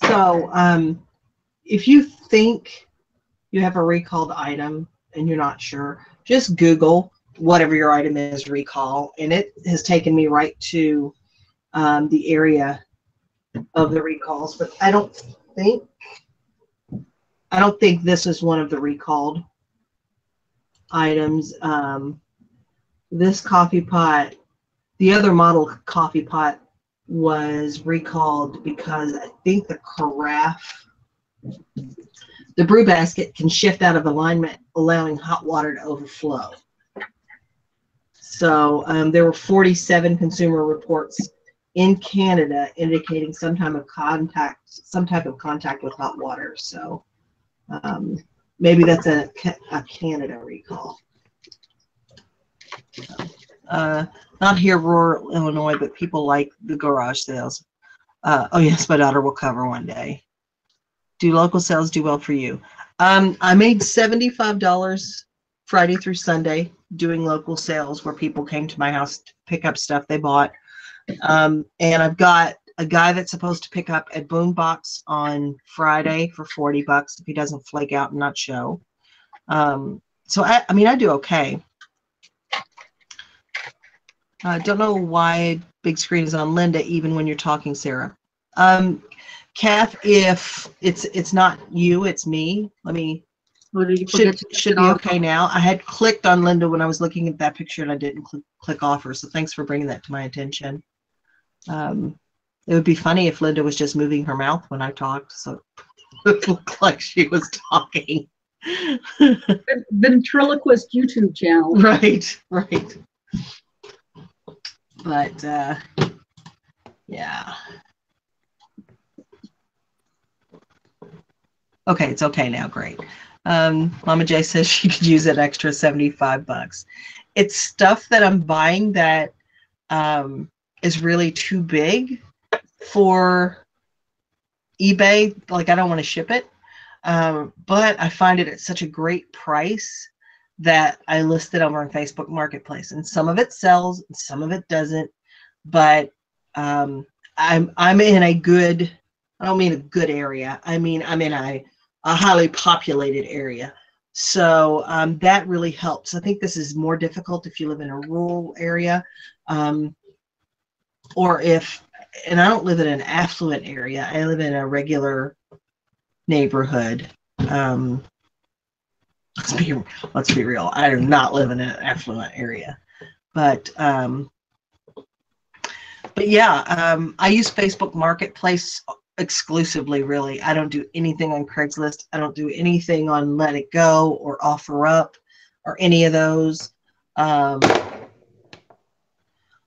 So, if you think you have a recalled item and you're not sure, just Google whatever your item is recall, and it has taken me right to the area of the recalls. But I don't think this is one of the recalled items. This coffee pot, the other model coffee pot, was recalled because I think the carafe, the brew basket, can shift out of alignment, allowing hot water to overflow. So there were 47 consumer reports in Canada indicating some type of contact with hot water. So maybe that's a Canada recall. Not here, rural Illinois, but people like the garage sales. Oh yes, my daughter will cover one day. Do local sales do well for you? I made $75 Friday through Sunday doing local sales where people came to my house to pick up stuff they bought. And I've got a guy that's supposed to pick up at Boombox on Friday for $40 if he doesn't flake out and not show. So I mean, I do okay. I don't know why big screen is on Linda, even when you're talking, Sarah. Kath, if it's not you, it's me. Let me. Should be okay now. I had clicked on Linda when I was looking at that picture, and I didn't click off her. So thanks for bringing that to my attention. It would be funny if Linda was just moving her mouth when I talked, so it looked like she was talking. Ventriloquist YouTube channel. Right. But yeah. Okay, it's okay now. Great. Mama J says she could use an extra $75. It's stuff that I'm buying that is really too big for eBay. Like, I don't want to ship it, but I find it at such a great price that I list it over on Facebook Marketplace, and some of it sells and some of it doesn't. But I'm in a good, I don't mean a good area, I mean I'm in a highly populated area. So that really helps. I think this is more difficult if you live in a rural area, or if, and I don't live in an affluent area, I live in a regular neighborhood. Let's be real. I do not live in an affluent area, but yeah, I use Facebook Marketplace exclusively. Really, I don't do anything on Craigslist. I don't do anything on Let It Go or OfferUp or any of those.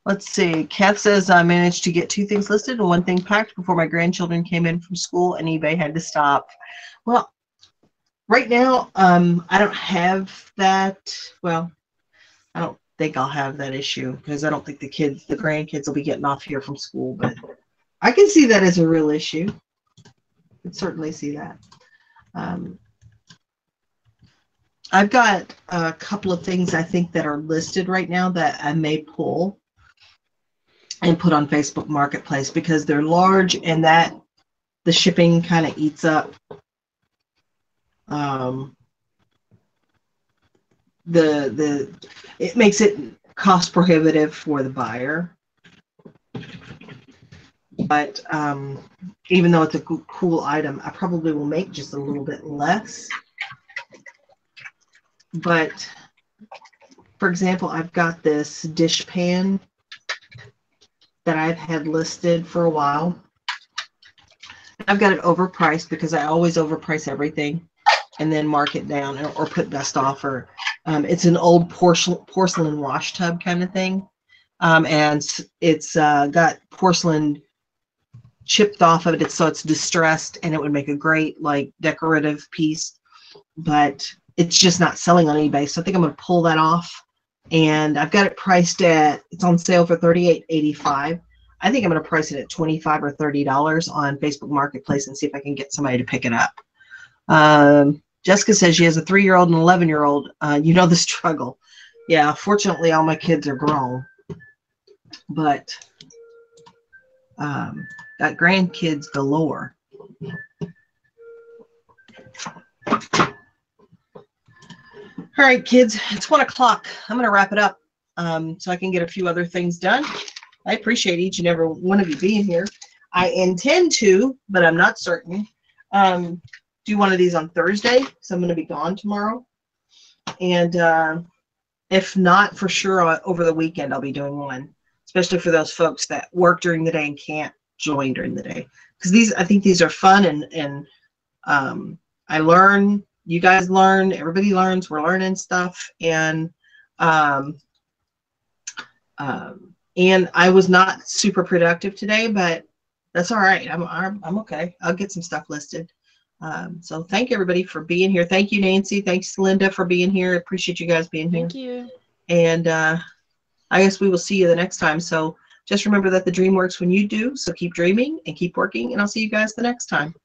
Let's see. Kath says I managed to get 2 things listed and 1 thing packed before my grandchildren came in from school, and eBay had to stop. Well, right now, I don't have that. Well, I don't think I'll have that issue because I don't think the grandkids will be getting off here from school, but I can see that as a real issue. I can certainly see that. I've got a couple of things I think that are listed right now that I may pull and put on Facebook Marketplace because they're large and that the shipping kind of eats up it makes it cost prohibitive for the buyer. But even though it's a cool item, I probably will make just a little bit less. But for example, I've got this dish pan that I've had listed for a while. I've got it overpriced because I always overprice everything and then mark it down or put best offer. It's an old porcelain wash tub kind of thing. And it's got porcelain chipped off of it, so it's distressed, and it would make a great like decorative piece, but it's just not selling on eBay. So I think I'm going to pull that off, and I've got it priced at, it's on sale for $38.85. I think I'm going to price it at $25 or $30 on Facebook Marketplace and see if I can get somebody to pick it up. Jessica says she has a 3-year-old and 11-year-old. You know the struggle. Yeah, fortunately, all my kids are grown, but got grandkids galore. All right, kids, it's 1 o'clock. I'm going to wrap it up so I can get a few other things done. I appreciate each and every one of you being here. I intend to, but I'm not certain, do one of these on Thursday, so I'm going to be gone tomorrow. And if not, for sure, over the weekend, I'll be doing one, especially for those folks that work during the day and can't join during the day. Because I think these are fun, and I learn, you guys learn, everybody learns, we're learning stuff, and I was not super productive today, but that's all right. I'm okay. I'll get some stuff listed. So thank everybody for being here. Thank you, Nancy. Thanks, Linda, for being here. Appreciate you guys being here. Thank you. And I guess we will see you the next time. So just remember that the dream works when you do. So keep dreaming and keep working. And I'll see you guys the next time.